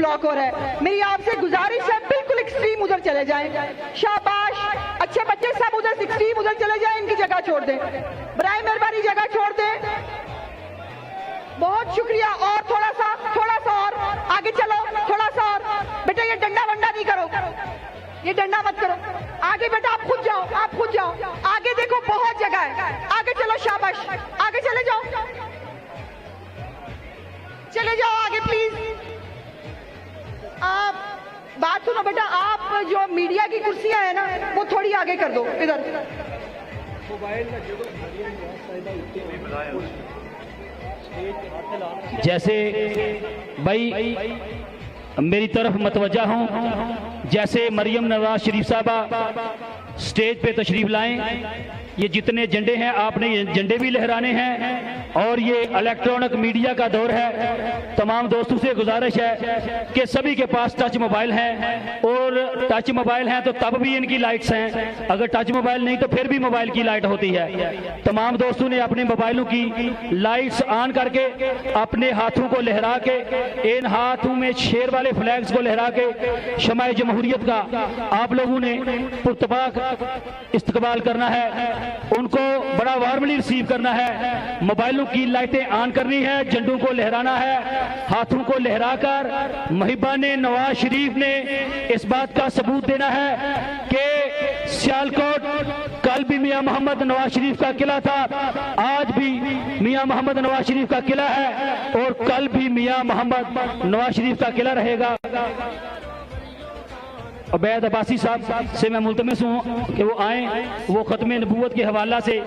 Block हो रहा है। मेरी आपसे गुजारिश है बिल्कुल एक्सट्रीम उधर चले जाएं। शाबाश, अच्छे बच्चे सब उधर एक्सट्रीम उधर चले जाएं, इनकी जगह छोड़ दें, बराए मेहरबानी जगह छोड़ दें। बहुत शुक्रिया। और थोड़ा सा और आगे चलो, थोड़ा सा और। बेटा ये डंडा वंडा नहीं करो, ये डंडा मत करो। आगे बेटा आप खुद जाओ, आप खुद जाओ आगे, देखो बहुत जगह है, आगे चलो। शाबाश, आगे चले जाओ, चले जाओ आगे प्लीज। आप बात सुनो बेटा, आप जो मीडिया की कुर्सियां है ना वो थोड़ी आगे कर दो इधर। जैसे भाई मेरी तरफ मतवज्जा हों, जैसे मरियम नवाज शरीफ साहबा स्टेज पे तशरीफ लाएं। ये जितने झंडे हैं आपने ये झंडे भी लहराने हैं, और ये इलेक्ट्रॉनिक मीडिया का दौर है। तमाम दोस्तों से गुजारिश है कि सभी के पास टच मोबाइल हैं, और टच मोबाइल हैं तो तब भी इनकी लाइट्स हैं, अगर टच मोबाइल नहीं तो फिर भी मोबाइल की लाइट होती है। तमाम दोस्तों ने अपने मोबाइलों की लाइट्स ऑन करके अपने हाथों को लहरा के, इन हाथों में शेर वाले फ्लैग्स को लहरा के शमाए जमहूरियत का आप लोगों ने पुरतबाक इस्तकबाल करना है, उनको बड़ा वार्मली रिसीव करना है। मोबाइलों की लाइटें ऑन करनी है, झंडों को लहराना है, हाथों को लहराकर महिबान नवाज शरीफ ने इस बात का सबूत देना है कि सियालकोट कल भी मियां मोहम्मद नवाज शरीफ का किला था, आज भी मियां मोहम्मद नवाज शरीफ का किला है, और कल भी मियां मोहम्मद नवाज शरीफ का किला रहेगा। उबैद अब्बासी साहब से मैं मुल्तमिस हूँ कि वो आए, वो खत्म नबूवत के हवाला से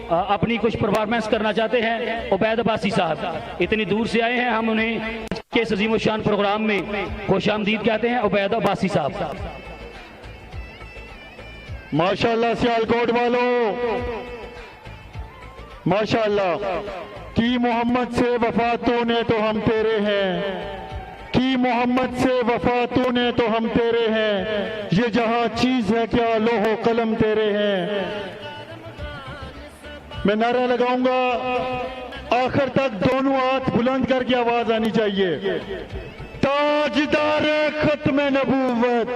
अपनी कुछ परफॉर्मेंस करना चाहते हैं। उबैद अब्बासी साहब इतनी दूर से आए हैं, हम उन्हें के अजीम शान प्रोग्राम में खुशामदीद कहते हैं। उबैद अब्बासी साहब। माशाअल्लाह सियालकोट वालों, माशाअल्लाह। की मोहम्मद से वफा तूने तो हम तेरे हैं, की मोहम्मद से वफा तूने तो हम तेरे हैं, ये जहां चीज है क्या लोहो कलम तेरे हैं। मैं नारा लगाऊंगा, आखिर तक दोनों हाथ बुलंद करके आवाज आनी चाहिए। ताजदार खत्म नबूवत,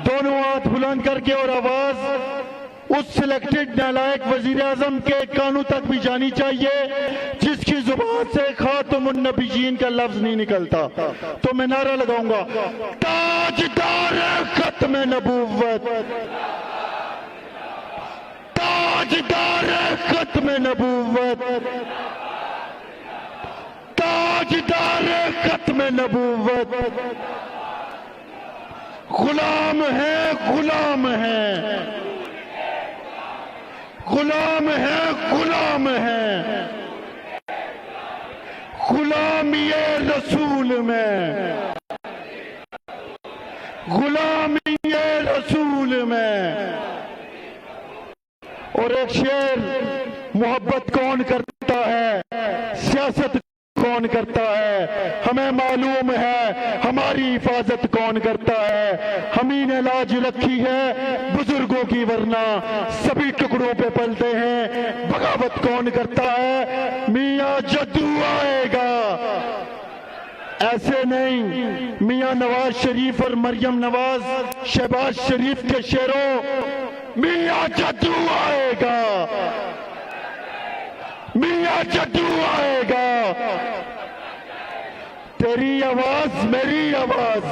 दोनों हाथ बुलंद करके और आवाज उस सिलेक्टेड नालायक वजीर आजम के कानों तक भी जानी चाहिए जिसकी जुबान से खातमुन नबीयीन का लफ्ज नहीं निकलता। तो मैं नारा लगाऊंगा, ताजदार खत्म नबूवत, ताजदार खत्म नबूवत, ताजदार खत्म नबूवत। गुलाम है, गुलाम है, गुलाम है, गुलाम है, गुलामी रसूल में, गुलामी रसूल में। और एक शेर, मोहब्बत कौन करता है, सियासत कौन करता है, हमें मालूम है हमारी हिफाजत कौन करता है। हम ही ने लाज रखी है बुजुर्गों की, वरना सभी टुकड़ों पे पलते हैं। बगावत कौन करता है, मियां जद्दू आएगा। ऐसे नहीं, मियां नवाज शरीफ और मरियम नवाज शहबाज शरीफ के शेरों, मियां जद्दू आएगा, मियां जद्दू आएगा। तेरी आवाज मेरी आवाज,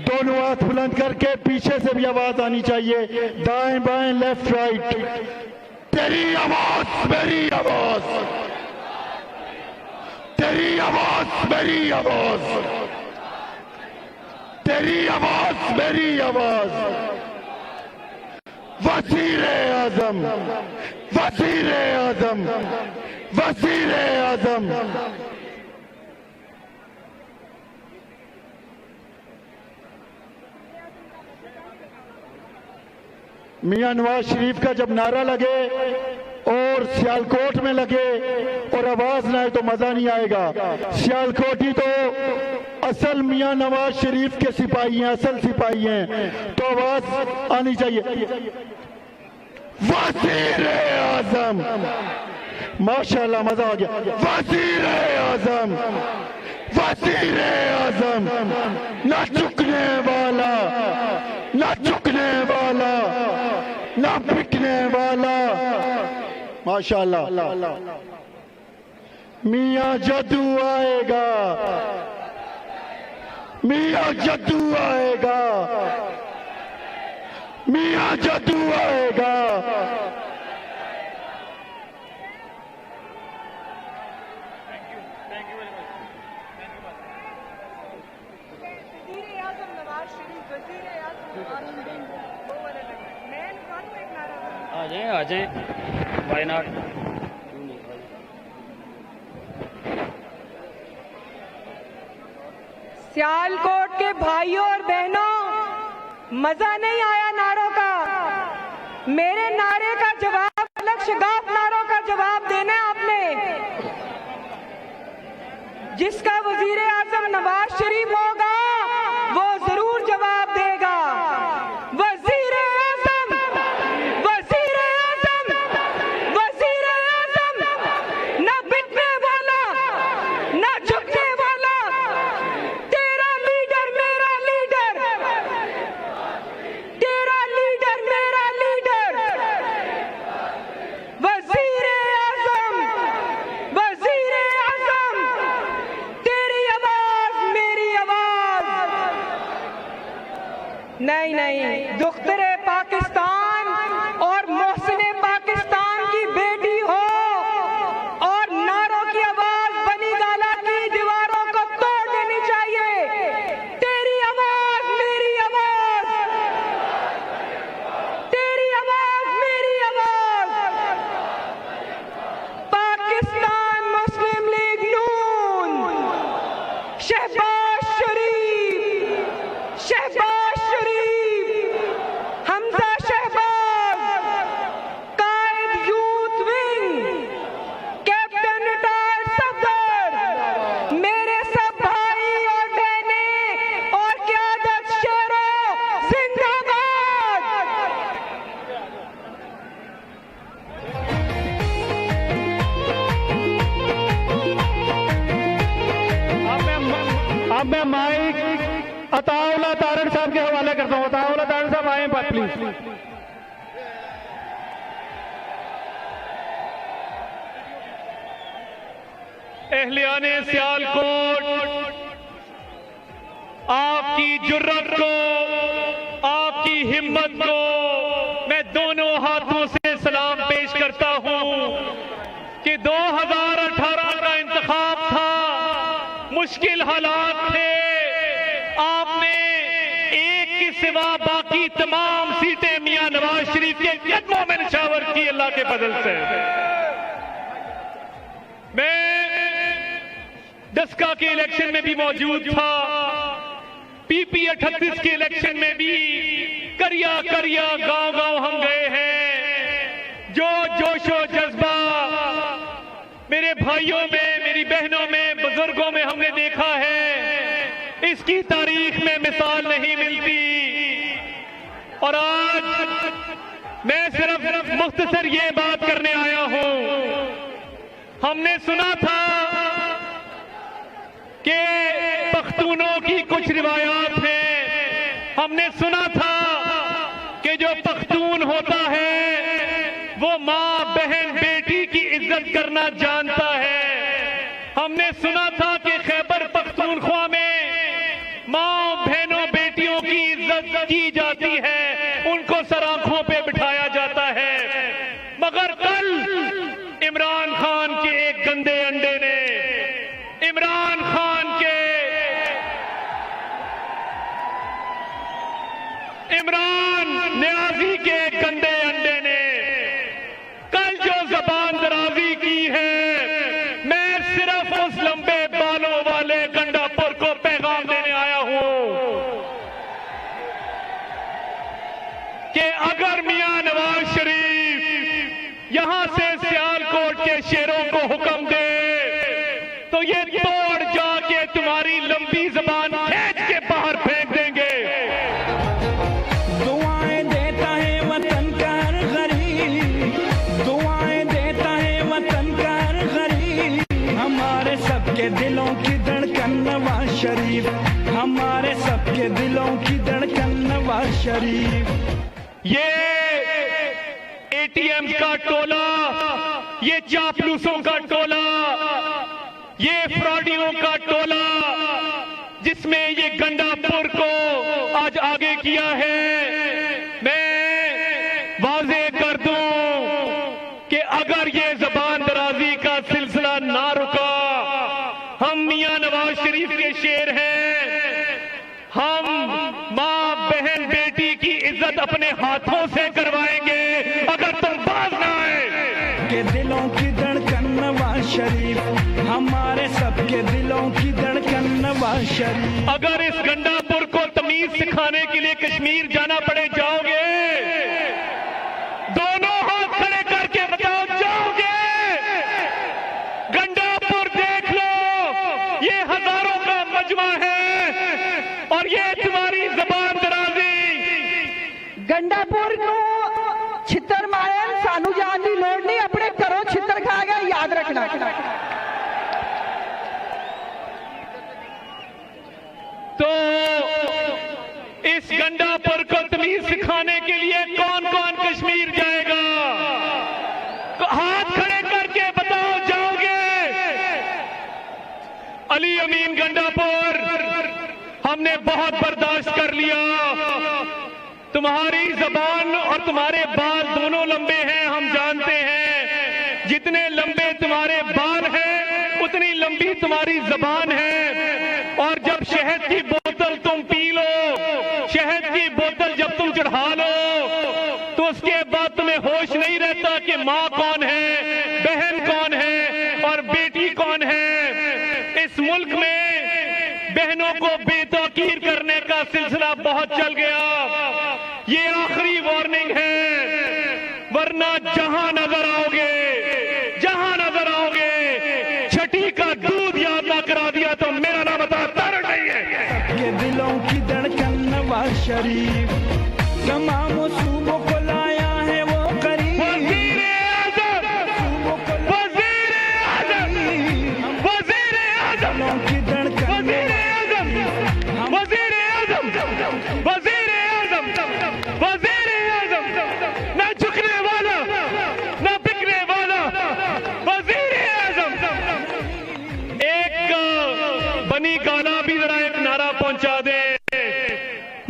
दोनों हाथ बुलंद करके पीछे से भी आवाज आनी चाहिए, दाएं बाएं लेफ्ट राइट। तेरी आवाज मेरी आवाज, तेरी आवाज मेरी आवाज, तेरी आवाज मेरी आवाज। वज़ीर आज़म, वज़ीर आज़म, वज़ीर आज़म। मियां नवाज शरीफ का जब नारा लगे और सियालकोट में लगे और आवाज ना आए तो मजा नहीं आएगा। सियालकोटी तो असल मियां नवाज शरीफ के सिपाही हैं, असल सिपाही हैं, तो आवाज आनी चाहिए। वज़ीर आज़म, माशाल्लाह मजा आ गया। वज़ीर आज़म, वज़ीर आज़म, ना झुकने वाला, ना झुकने वाला, ना बिकने वाला। माशाअल्लाह। मियां जद्दू आएगा, मियां जद्दू आएगा, मियां जद्दू आएगा। आ जाए वाई नॉट। सियालकोट के भाइयों और बहनों, मजा नहीं आया नारों का। मेरे नारे का जवाब, अलग शगाफ नारों का जवाब देना है आपने, जिसका वजीर आजम नवाज शरीफ होगा वो जरूर जवाब देगा। वजीर आजम, वजीर आजम, वजीर आजम, ना बिकने वाला, ना झुकने वाला, तेरा लीडर मेरा लीडर, तेरा लीडर मेरा लीडर। वजीर आजम, वजीर आजम, तेरी आवाज मेरी आवाज। नहीं नहीं, दुख्तरे पाकिस्तान और मोहसिने पाकिस्तान की बेटी हो और नारों की आवाज बनी गाला की दीवारों को तोड़ देनी चाहिए। तेरी आवाज मेरी आवाज, तेरी आवाज मेरी आवाज। Pakistan Muslim League Noon, Shahbaz Sharif, Shahbaz Sharif, Hamza Shahbaz, Quaid youth wing, captain retired Safdar, मेरे सब भाई और बहनें और क़यादत शेरों, जिंदाबाद। अब मैं माइक अताउल्लाह तारड़ साहब के हवाले करता हूँ। अताउल्लाह तारड़ साहब आए प्लीज। अहलियाने सियालकोट, आपकी जुर्रत को, आपकी हिम्मत को मैं दोनों हाथों से सलाम पेश करता हूं कि 2018 का इंतखाब था, मुश्किल हालात थे, आपने एक के सिवा बाकी तमाम सीटें मियां नवाज शरीफ के कदमों में निछावर की अल्लाह के फजल से। मैं डस्का के इलेक्शन में भी मौजूद था, पीपी 38 के इलेक्शन में भी करिया करिया गांव गांव हम गए हैं। जो जोशो जज्बा मेरे भाइयों में, मेरी बहनों में, बुजुर्गों में हमने देखा है, इसकी तारीख में मिसाल नहीं मिलती। और आज मैं सिर्फ मुख्तसर ये बात करने आया हूं, हमने सुना था कि पख्तूनों की कुछ रिवायात हैं, हमने सुना था कि जो पख्तून होता है वो माँ बहन बेटी की इज्जत करना जानता है। हमने सुना था कि खैबर पख्तूनख्वा में माँ बहनों बेटियों की इज्जत की जाती है, उनको सराखों पे बिठाया जाता है। मगर कल इमरान खान के एक गंदे अंडे ने, इमरान खान के, इमरान न्याजी के गंदे अंडे ने कल जो जबान दराजी की है, मैं सिर्फ उस लंबे बालों वाले गंडापुर को पैगाम देने आया हूं कि अगर मियां नवाज शरीफ यहां से सियालकोट के शेरों को हुक्म दे तो ये तोड़ जाके तुम्हारी लंबी जबान खींच के बाहर फेंक देंगे। दुआएं देता है वतन का हर गरीब, दुआएं देता है वतन का हर गरीब, हमारे सबके दिलों की धड़कन नवाज शरीफ, हमारे सबके दिलों की धड़कन नवाज शरीफ। ये एटीएम का टोला, ये चापलूसों का टोला, ये फ्रॉडियों का टोला, जिसमें ये गंडापुर को आज आगे किया है, मैं वाज़ेह कर दूं कि अगर ये ज़बान दराजी का सिलसिला ना रुका, हम मियां नवाज शरीफ के शेर हैं, हम माँ बहन बेटी की इज्जत अपने हाथों से करवाएंगे अगर तुम बाज ना आए। के दिलों की धड़कन नवाज शरीफ, हमारे सबके दिलों की धड़कन नवाज शरीफ। अगर इस गंडापुर को तमीज सिखाने के लिए कश्मीर जाना पड़े, जाओगे? दोनों हाथ खड़े करके बताओ, जाओगे? गंडापुर देख लो, ये हजारों का मजमा है और ये तुम्हारी जबान दराजी। गंडापुर को छितर मारे सानू जान की लोड़ नहीं, अपने घरों छितर खा गए, याद रखना। तो इस गंडापुर को तमीज सिखाने के लिए कौन कौन कश्मीर जाएगा? हाथ खड़े करके बताओ, जाओगे? अली अमीन गंडापुर, हमने बहुत बर्दाश्त कर लिया, तुम्हारी जबान और तुम्हारे बाल दोनों लंबे हैं, हम जानते हैं। जितने लंबे तुम्हारे बाल हैं उतनी लंबी तुम्हारी जबान है। और जब शहद की बोतल तुम पी लो, शहद की बोतल जब तुम चढ़ा लो, तो उसके बाद तुम्हें होश नहीं रहता कि माँ कौन है, बहन कौन है और बेटी कौन है। इस मुल्क में बहनों को बेतौकीर करने का सिलसिला बहुत चल गया। ये आखिरी वार्निंग है, वरना जहां नजर आओगे, जहां नजर आओगे, छठी का दूध याद ना करा दिया तो मेरा नाम बता तारड़ नहीं है। ये दिलों की धड़कन नवाज शरीफ, तमाम सूबों को लाया है वो करीब। वजीर आजम, वजीर आजम, वजीर आजम, दिलों की धड़कन वजीर आजम, वजीर आजम, वजीर आजम, वजीर आजम, न झुकने वाला न बिकने वाला वजीर आजम। एक बनी गाना भी जरा एक नारा पहुंचा दे,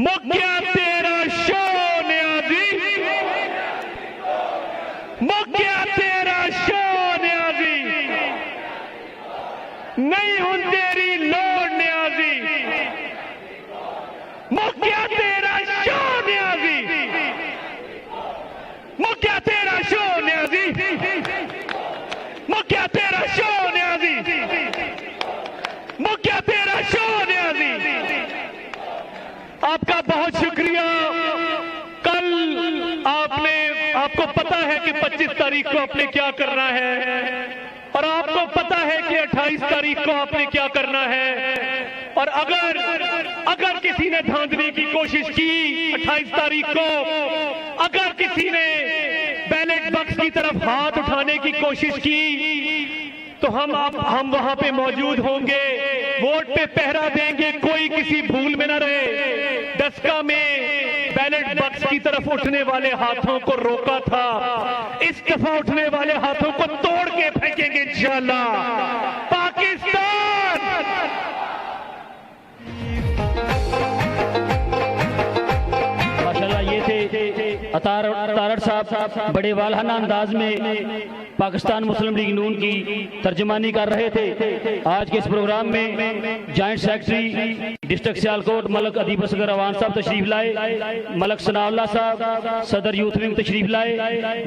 मुक्या तेरा शो न्याजी, मुक्या तेरा शो न्याजी, नहीं हूं तेरी लोड़ न्याजी, मुक्या तेरा शो न्याजी, मुक्या तेरा शो न्याजी, मुक्या तेरा शो न्याजी, मुक्या तेरा शो न्याजी। आपका बहुत शुक्रिया। कल आपको पता है कि 25 तारीख को आपने क्या करना है और आपको पता है कि 28 तारीख को आपने क्या करना है। और अगर किसी ने धांधली की कोशिश की 28 तारीख को, अगर किसी ने बैलेट बक्स की तरफ हाथ उठाने की कोशिश की, तो हम वहां पे मौजूद होंगे, वोट पे पहरा देंगे, कोई किसी भूल में न रहे। डस्का में बैलेट बक्स की तरफ उठने वाले हाथों को रोका था, इस दफा उठने वाले हाथों को तोड़ के फेंकेंगे इंशाअल्लाह। पाकिस्तान माशाल्लाह, ये थे तारड़ साहब, बड़े वालहाना अंदाज में पाकिस्तान मुस्लिम लीग नून की तर्जमानी कर रहे थे। आज के इस प्रोग्राम में joint secretary district Sialkot Malik Adeeb Asghar Awan साहब तशरीफ लाए, मलक सनाउल्लाह साहब सदर यूथ विंग तशरीफ लाए।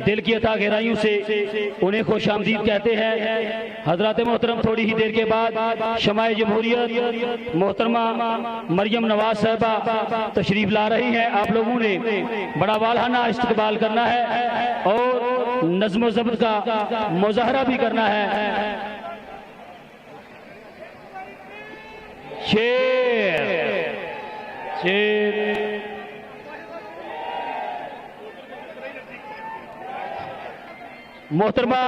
दिल की अता गहराइयों से उन्हें खुश आमदीद कहते हैं। हजरत मोहतरम थोड़ी ही देर के बाद शमाए जमहूरियत मोहतरमा मरियम नवाज साहबा तशरीफ ला रही हैं। आप लोगों ने बड़ा वालहाना इस्तकबाल करना है और नज़्म ज़ब्त का मुज़ाहरा भी करना है। शेर शेर मोहतरमा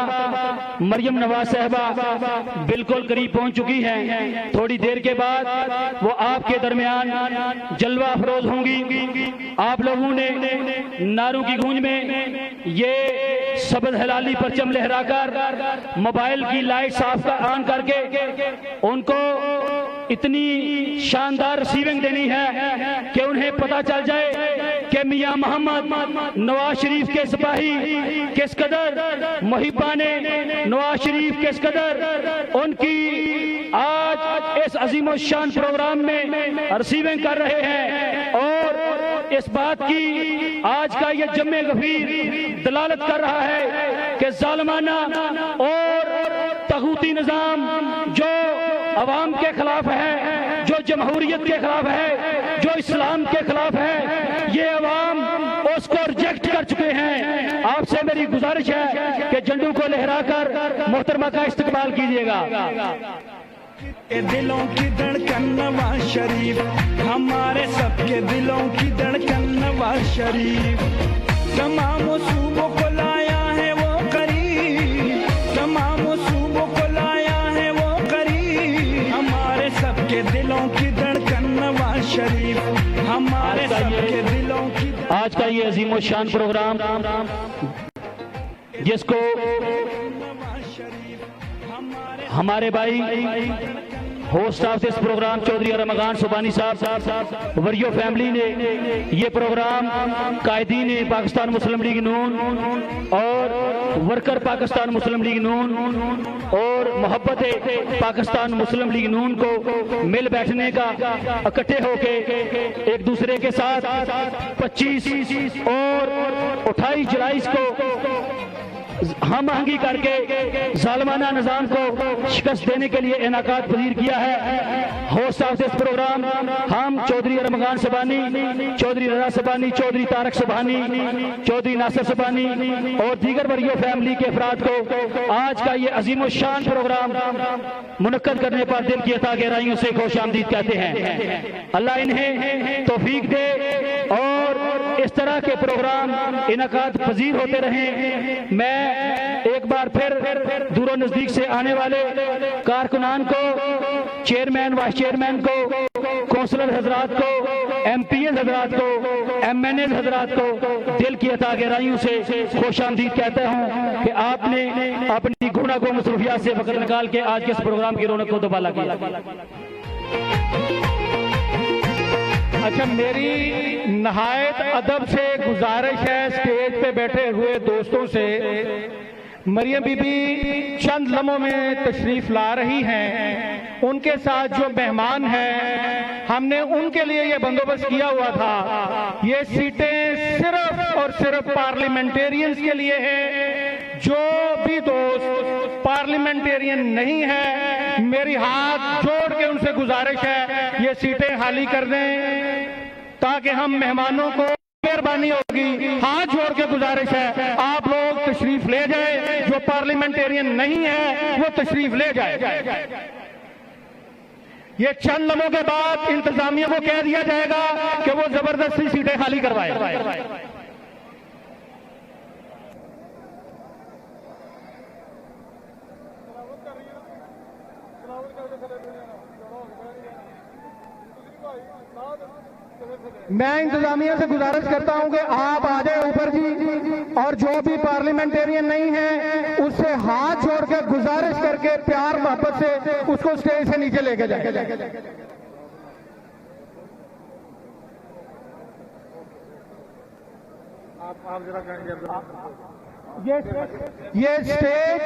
मरियम नवाज साहबा बिल्कुल करीब पहुंच चुकी हैं। थोड़ी देर के बाद वो आपके दरमियान जलवा अफरोज होंगी। आप लोगों ने नारों की गूंज में ये सबद हलाली परचम लहराकर मोबाइल की लाइट साफ ऑन करके उनको इतनी शानदार रिसीविंग देनी है कि उन्हें पता चल जाए कि मियां मोहम्मद नवाज शरीफ के सिपाही किस कदर मुहिब्बाने नवाज शरीफ किस कदर उनकी आज इस अजीम शान प्रोग्राम में रिसीविंग कर रहे हैं। और इस बात की आज का ये जम्मे गफीर दलालत कर रहा है कि जालिमाना और तगूती निजाम जो अवाम के खिलाफ है, जो जमहूरियत के खिलाफ है, जो इस्लाम के खिलाफ है, ये अवाम उसको रिजेक्ट कर चुके हैं। आपसे मेरी गुजारिश है कि झंडू को लहराकर मोहतरमा का इस्तकबाल कीजिएगा। दिलों की धड़कन नवाज शरीफ, हमारे सबके दिलों की धड़कन नवाज शरीफ, तमाम सूबों को लाया है वो करीब, तमाम सूबों को लाया है वो करीब, हमारे सबके दिलों की धड़कन नवाज शरीफ, हमारे सबके दिलों की। आज का ये अजीम शान प्रोग्राम जिसको हमारे भाई host of this programme Chaudhry Ramzan Subhani साहब वरियो फैमिली ने ये प्रोग्राम कायदीन पाकिस्तान मुस्लिम लीग नून और वर्कर पाकिस्तान मुस्लिम लीग नून और मोहब्बत पाकिस्तान मुस्लिम लीग नून को मिल बैठने का इकट्ठे होके एक दूसरे के साथ 25 और 28 जुलाई को हम आहंगी करके जालिमाना निजाम को शिकस्त देने के लिए इनाकात पजीर किया है। होस्ट ऑफ दिस प्रोग्राम हम चौधरी रमजान सुबानी, चौधरी रजा सुबानी, चौधरी तारक सुबानी, चौधरी नासिर सुबानी और दीगर वरियो फैमिली के अफराद को आज का ये अजीम शान प्रोग्राम मुनक्कद करने पर दिल की अता गहराइयों से खुशामदीद कहते हैं। अल्लाह इन्हें तौफीक दे और इस तरह के प्रोग्राम इनाकात पजीर होते रहें। मैं एक बार फिर दूरों नजदीक से आने वाले कारकुनान को, चेयरमैन, वाइस चेयरमैन को, कौंसलर हजरात को, MPs हजरात को, MNA हजरात को दिल की अता गहराइयों से खुशामदीद कहता हूं कि आपने अपनी गुना को मसरूफियात से वक्त निकाल के आज के इस प्रोग्राम की रौनक को दोबाला किया। अच्छा, मेरी नहायत अदब से गुजारिश है स्टेज पे बैठे हुए दोस्तों से, मरियम बीबी चंद लम्हों में तशरीफ ला रही हैं। उनके साथ जो मेहमान हैं हमने उनके लिए ये बंदोबस्त किया हुआ था। ये सीटें सिर्फ और सिर्फ पार्लियामेंटेरियंस के लिए हैं। जो भी दोस्त पार्लियामेंटेरियन नहीं है, मेरी हाथ जोड़ के उनसे गुजारिश है ये सीटें खाली कर दें ताकि हम मेहमानों को, मेहरबानी होगी, हाथ जोड़ के गुजारिश है आप लोग तशरीफ ले जाए। जो पार्लियामेंटेरियन नहीं है वो तशरीफ ले जाए। ये चंद लम्हों के बाद इंतजामिया को कह दिया जाएगा कि वो जबरदस्ती सीटें खाली करवाए। मैं इंतजामिया से गुजारिश करता हूं कि आप आ जाए ऊपर जी, और जो भी पार्लियामेंटेरियन नहीं है उससे हाथ जोड़ के गुजारिश करके प्यार मोहब्बत से उसको स्टेज से नीचे लेके जाए। आप जरा ये स्टेज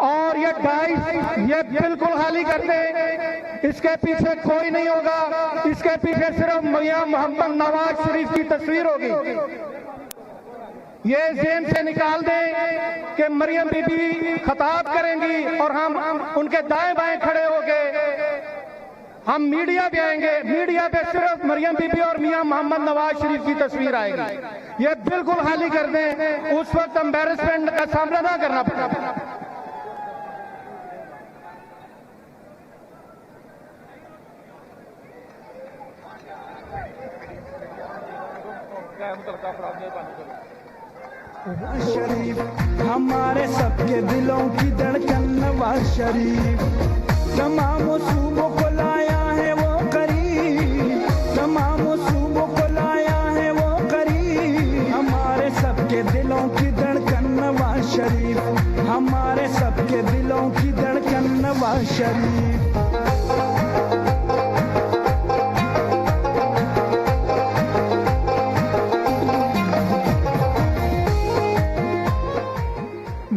और ये डाइस ये बिल्कुल खाली कर दें। इसके पीछे कोई नहीं होगा, इसके पीछे सिर्फ मियां मोहम्मद नवाज शरीफ की तस्वीर होगी। ये ज़हन से निकाल दें कि मरियम बीबी खिताब करेंगी और हम उनके दाएं बाएं खड़े होके हम मीडिया पे आएंगे। मीडिया पे सिर्फ मरियम बीबी और मियां मोहम्मद नवाज शरीफ की तस्वीर आएगी। ये बिल्कुल खाली कर दें, उस वक्त एम्बेरसमेंट का सामना ना करना पड़ेगा। शरीफ हमारे सबके दिलों की धड़कन नवाज शरीफ तमाम सूबों को लाया है वो करीब तमाम सूबों को लाया है वो करीब हमारे सबके दिलों की धड़कन नवाज शरीफ हमारे सबके दिलों की धड़कन नवाज शरीफ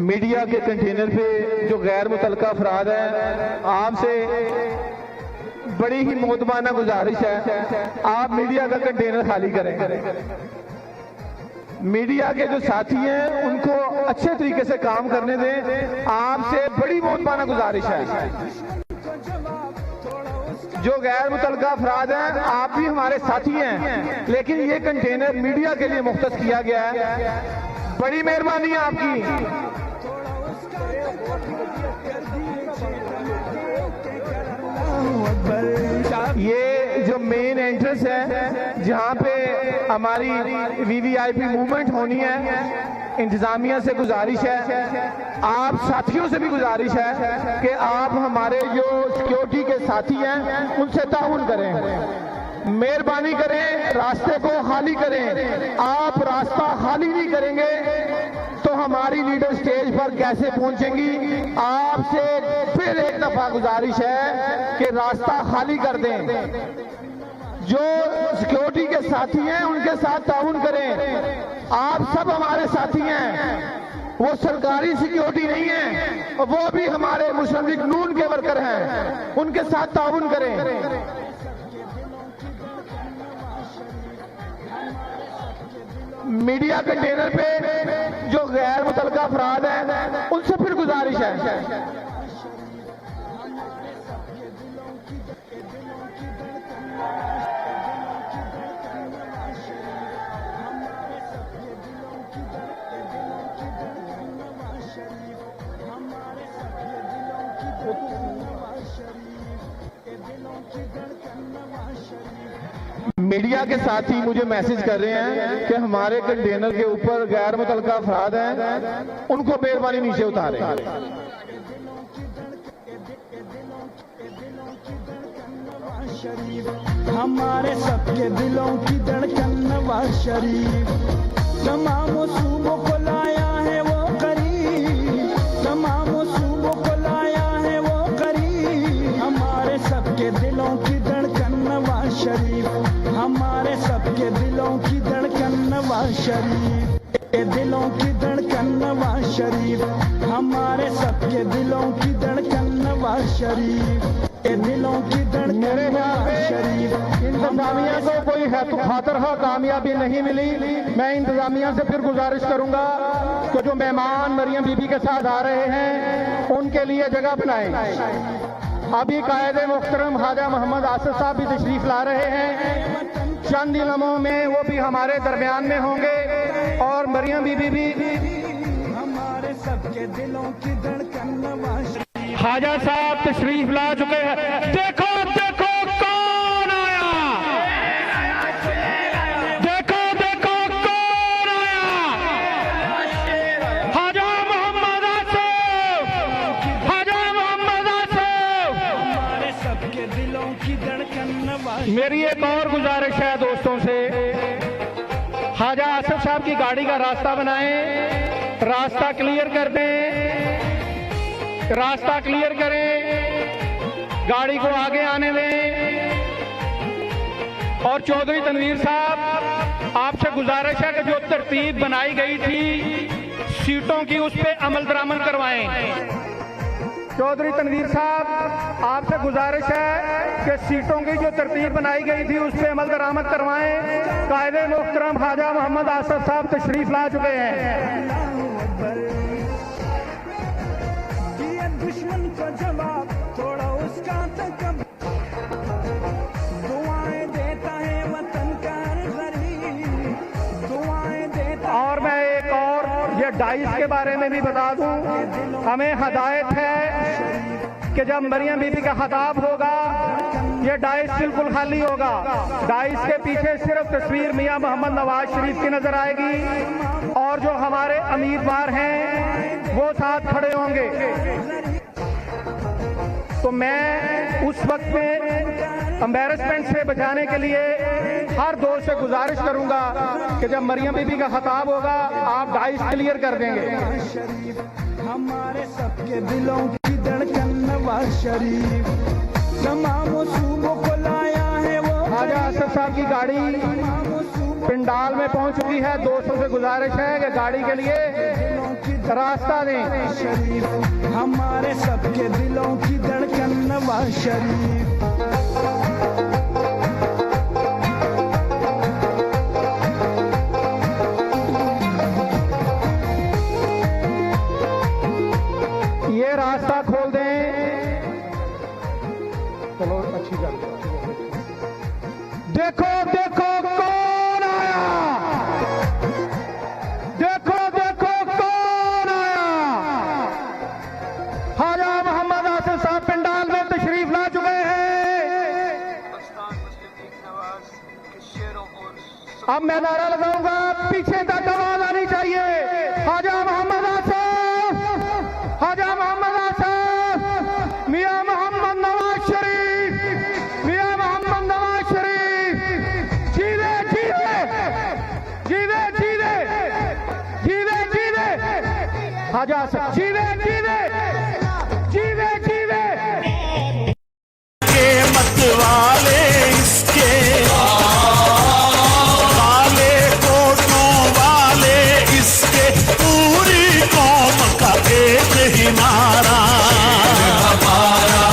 मीडिया के कंटेनर पे जो गैर मुतल्लिका अफराद हैं, आपसे बड़ी ही मोहतबाना गुजारिश है, आप मीडिया का कंटेनर खाली करें। मीडिया के जो साथी हैं उनको अच्छे तरीके से काम करने दें, आपसे बड़ी मोहतबाना गुजारिश है। जो गैर मुतल्लिका अफराद हैं, आप भी हमारे साथी हैं, लेकिन ये कंटेनर मीडिया के लिए मुख्तस किया गया है। बड़ी मेहरबानी है आपकी। ये जो मेन एंट्रेंस है जहाँ पे हमारी वीवीआईपी मूवमेंट होनी है, इंतजामिया से गुजारिश है, आप साथियों से भी गुजारिश है कि आप हमारे जो सिक्योरिटी के साथी हैं उनसे ताउन करें, मेहरबानी करें, रास्ते को खाली करें। आप रास्ता खाली नहीं करेंगे तो हमारी लीडर स्टेज पर कैसे पहुंचेंगी। आपसे फिर एक दफा गुजारिश है कि रास्ता खाली कर दें। जो सिक्योरिटी के साथी हैं उनके साथ ताउन करें। आप सब हमारे साथी हैं, वो सरकारी सिक्योरिटी नहीं है, वो भी हमारे मुस्लिम लीग नून के वर्कर हैं, उनके साथ ताउन करें। मीडिया कंटेनर पे जो गैर मुतल्लिका अफराद हैं उनसे फिर गुजारिश है। मीडिया के साथी मुझे मैसेज कर रहे हैं कि हमारे कंटेनर के ऊपर गैर मुतल्लिका अफराद हैं, उनको मेहरबानी नीचे उतारें। हमारे सबके दिलों की धड़कन नवाज शरीफ तमाम सूबों को लाया है वो करीब तमाम सूबों को लाया है वो करीब हमारे सबके दिलों की धड़कन नवाज शरीफ हमारे सबके दिलों की धड़कन नवाज शरीफ दिलों की धड़कन नवाज शरीफ हमारे सबके दिलों की धड़कन नवाज शरीफ दिलों की धड़कन मेरे ख्याल शरीफ इंतजामिया को कोई खातरखा कामयाबी नहीं मिली। मैं इंतजामिया से फिर गुजारिश करूंगा कि जो मेहमान मरियम बीबी के साथ आ रहे हैं उनके लिए जगह बनाएं। अभी कायदे मुहतरम ख्वाजा मोहम्मद आसिफ साहब भी तशरीफ ला रहे हैं, चंद ही लम्हों में वो भी हमारे दरमियान में होंगे और मरियम बीबी भी हमारे सबके दिलों की धड़कन नवाज ख्वाजा साहब तशरीफ ला चुके हैं। देखो देखो कौन आया, देखो देखो कौन आया, ख्वाजा मोहम्मद आसिफ, ख्वाजा मोहम्मद आसिफ। हमारे सबके दिलों की धड़कन नवाज मेरी एक और गुजारिश है दोस्तों से, ख्वाजा आसिफ साहब की गाड़ी का रास्ता बनाएं, रास्ता क्लियर कर दें, रास्ता क्लियर करें, गाड़ी को आगे आने दें। और चौधरी तनवीर साहब, आपसे गुजारिश है कि जो तरतीब बनाई गई थी सीटों की, उस पर अमल दरामद करवाएं। चौधरी तनवीर साहब, आपसे गुजारिश है कि सीटों की जो तरतीब बनाई गई थी उस पर अमल दरामद करवाएं। कायदे मुहतरम ख्वाजा मोहम्मद आसिफ साहब तशरीफ ला चुके हैं। दुश्मन को जवाब थोड़ा उसका तक दुआएं देता है वतन का गरीब, दुआएं देता। और मैं एक और ये डाइस के बारे में भी बता दूं, हमें हदायत है कि जब मरियम बीबी का खिताब होगा ये डाइस बिल्कुल खाली होगा। डाइस के पीछे सिर्फ तस्वीर मियां मोहम्मद नवाज शरीफ की नजर आएगी और जो हमारे उम्मीदवार हैं वो साथ खड़े होंगे। तो मैं उस वक्त में एम्बैरेसमेंट से बचाने के लिए हर दोस्त से गुजारिश करूंगा कि जब मरियम बीबी का खिताब होगा आप डाइस क्लियर कर देंगे। हमारे सबके दिलों की धड़कन नवाज शरीफ, तमाम सूबों को लाया है वो। ख्वाजा असद साहब की गाड़ी पिंडाल में पहुंच चुकी है। दोस्तों से गुजारिश है कि गाड़ी के लिए रास्ता दें। शरीफ हमारे सबके दिलों की धड़कन नवाज शरीफ। ये रास्ता खोल दें। चलो अच्छी बात। देखो देखो कौन आया, देखो देखो कौन आया। ख्वाजा मोहम्मद आसिफ साहब पिंडाल में तशरीफ ला चुके हैं। अब मैं नारा लगाऊंगा, पीछे तक आवाज आनी चाहिए। ख्वाजा मोहम्मद आसिफ, ख्वाजा मोहम्मद आसिफ, मियां मोहम्मद नवाज शरीफ, मियां मोहम्मद नवाज शरीफ, जीवे जीवे जीवे जीवे जीवे जीवे। ख्वाजा आसिफ जीवे जीवे जीवे जीवे। के मत वाले इसके वाले कोटों वाले इसके, पूरी कौम का एक ही नारा, हमारा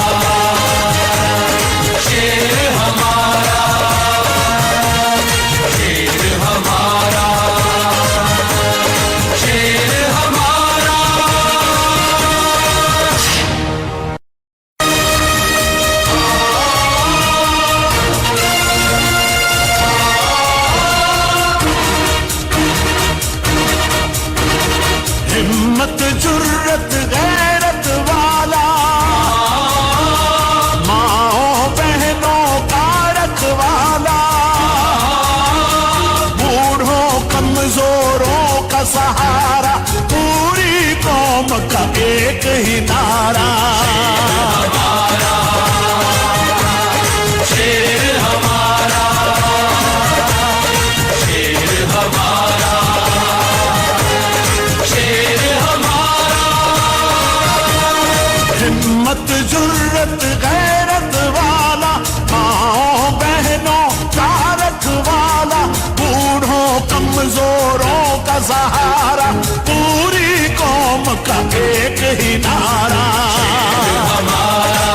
शेर, हमारा शेर, हमारा शेर, हमारा। हिम्मत जुर्रत गैरत वाला, माओ बहनों का रखवाला, बूढ़ों कमजोरों का सहारा, पूरी कौम का एक ही नारा, हमारा शेर, हमारा शेर, हमारा शेर, हमारा। हिम्मत जुर्रत गैरत वाला, माओ बहनों का रखवाला, बूढ़ों कमजोरों का सहारा, पूरी कौम का एक ही नारा, हमारा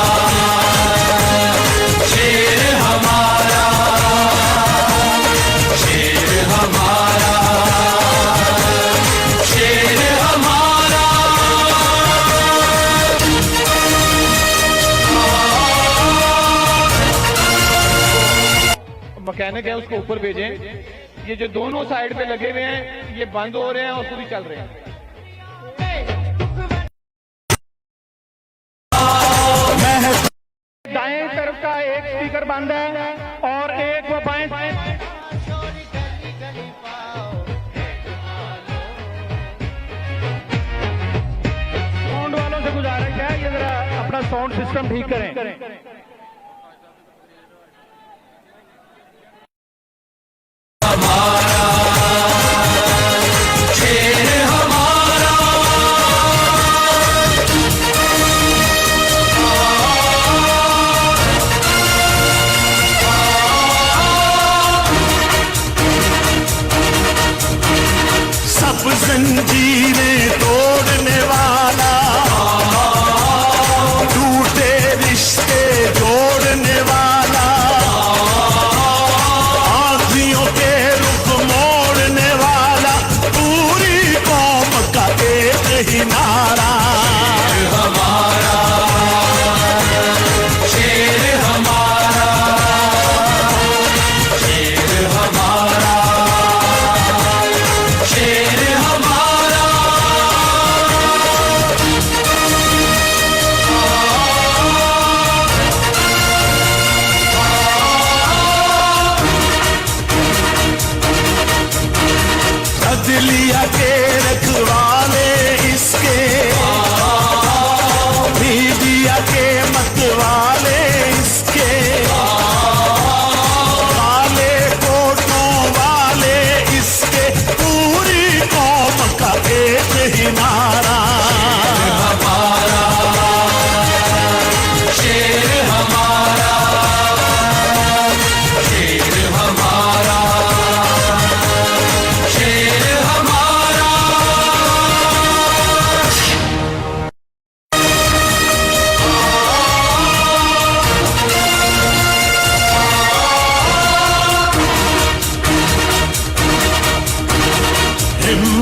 शेर, हमारा शेर, हमारा शेर, हमारा। मैकेनिक है उसको ऊपर भेजें। ये जो दोनों साइड पे लगे हुए हैं ये बंद हो रहे हैं और पूरी चल रहे हैं। दाएं तरफ का एक स्पीकर बंद है और एक वो बाएं। साउंड वालों से गुजारिश है ये जरा अपना साउंड सिस्टम ठीक करें। सब जंजीरें तोड़ने वाला, टूटे रिश्ते जोड़ने वाला, आँखियों के रुख मोड़ने वाला, पूरी कौम का एक ही नारा, हमारा शेर, हमारा शेर, हमारा शेर, हमारा।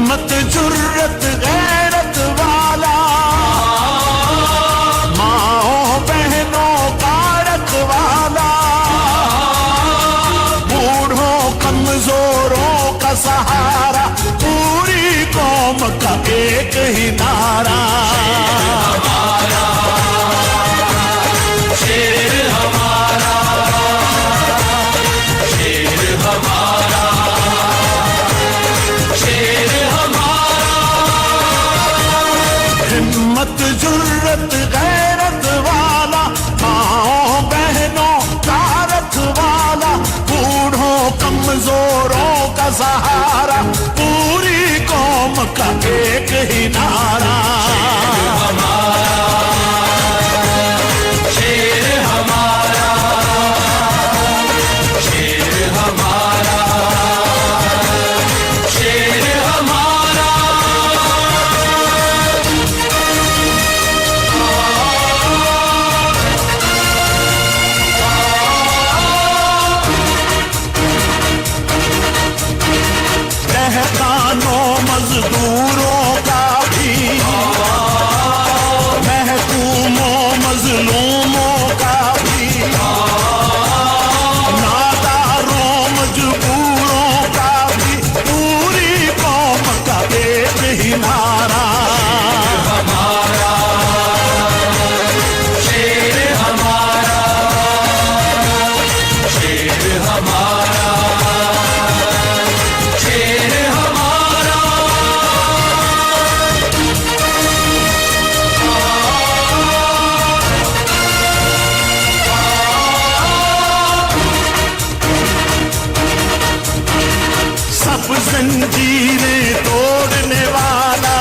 हिम्मत जुर्रत गैरत वाला, माओ बहनों का रखवाला, बूढ़ों कमजोरों का सहारा, पूरी कौम का एक ही नारा। शेर हमारा, शेर हमारा, शेर हमारा, हिम्मत जुर्रत गैरत वाला, माओ बहनों का रखवाला, बूढ़ों कमजोरों का सहारा, पूरी कौम का एक ही नारा। शेर हमारा, शेर हमारा, शेर हमारा, दहकानों मजदूरों का भी, महकूमों मजलूमों का भी, नादारों मजबूरों का भी, पूरी कौम का एक ही नारा। हमारा शेर हमारा, शेर हमारा, शेर हमारा, सब जंजीरें तोड़ने वाला,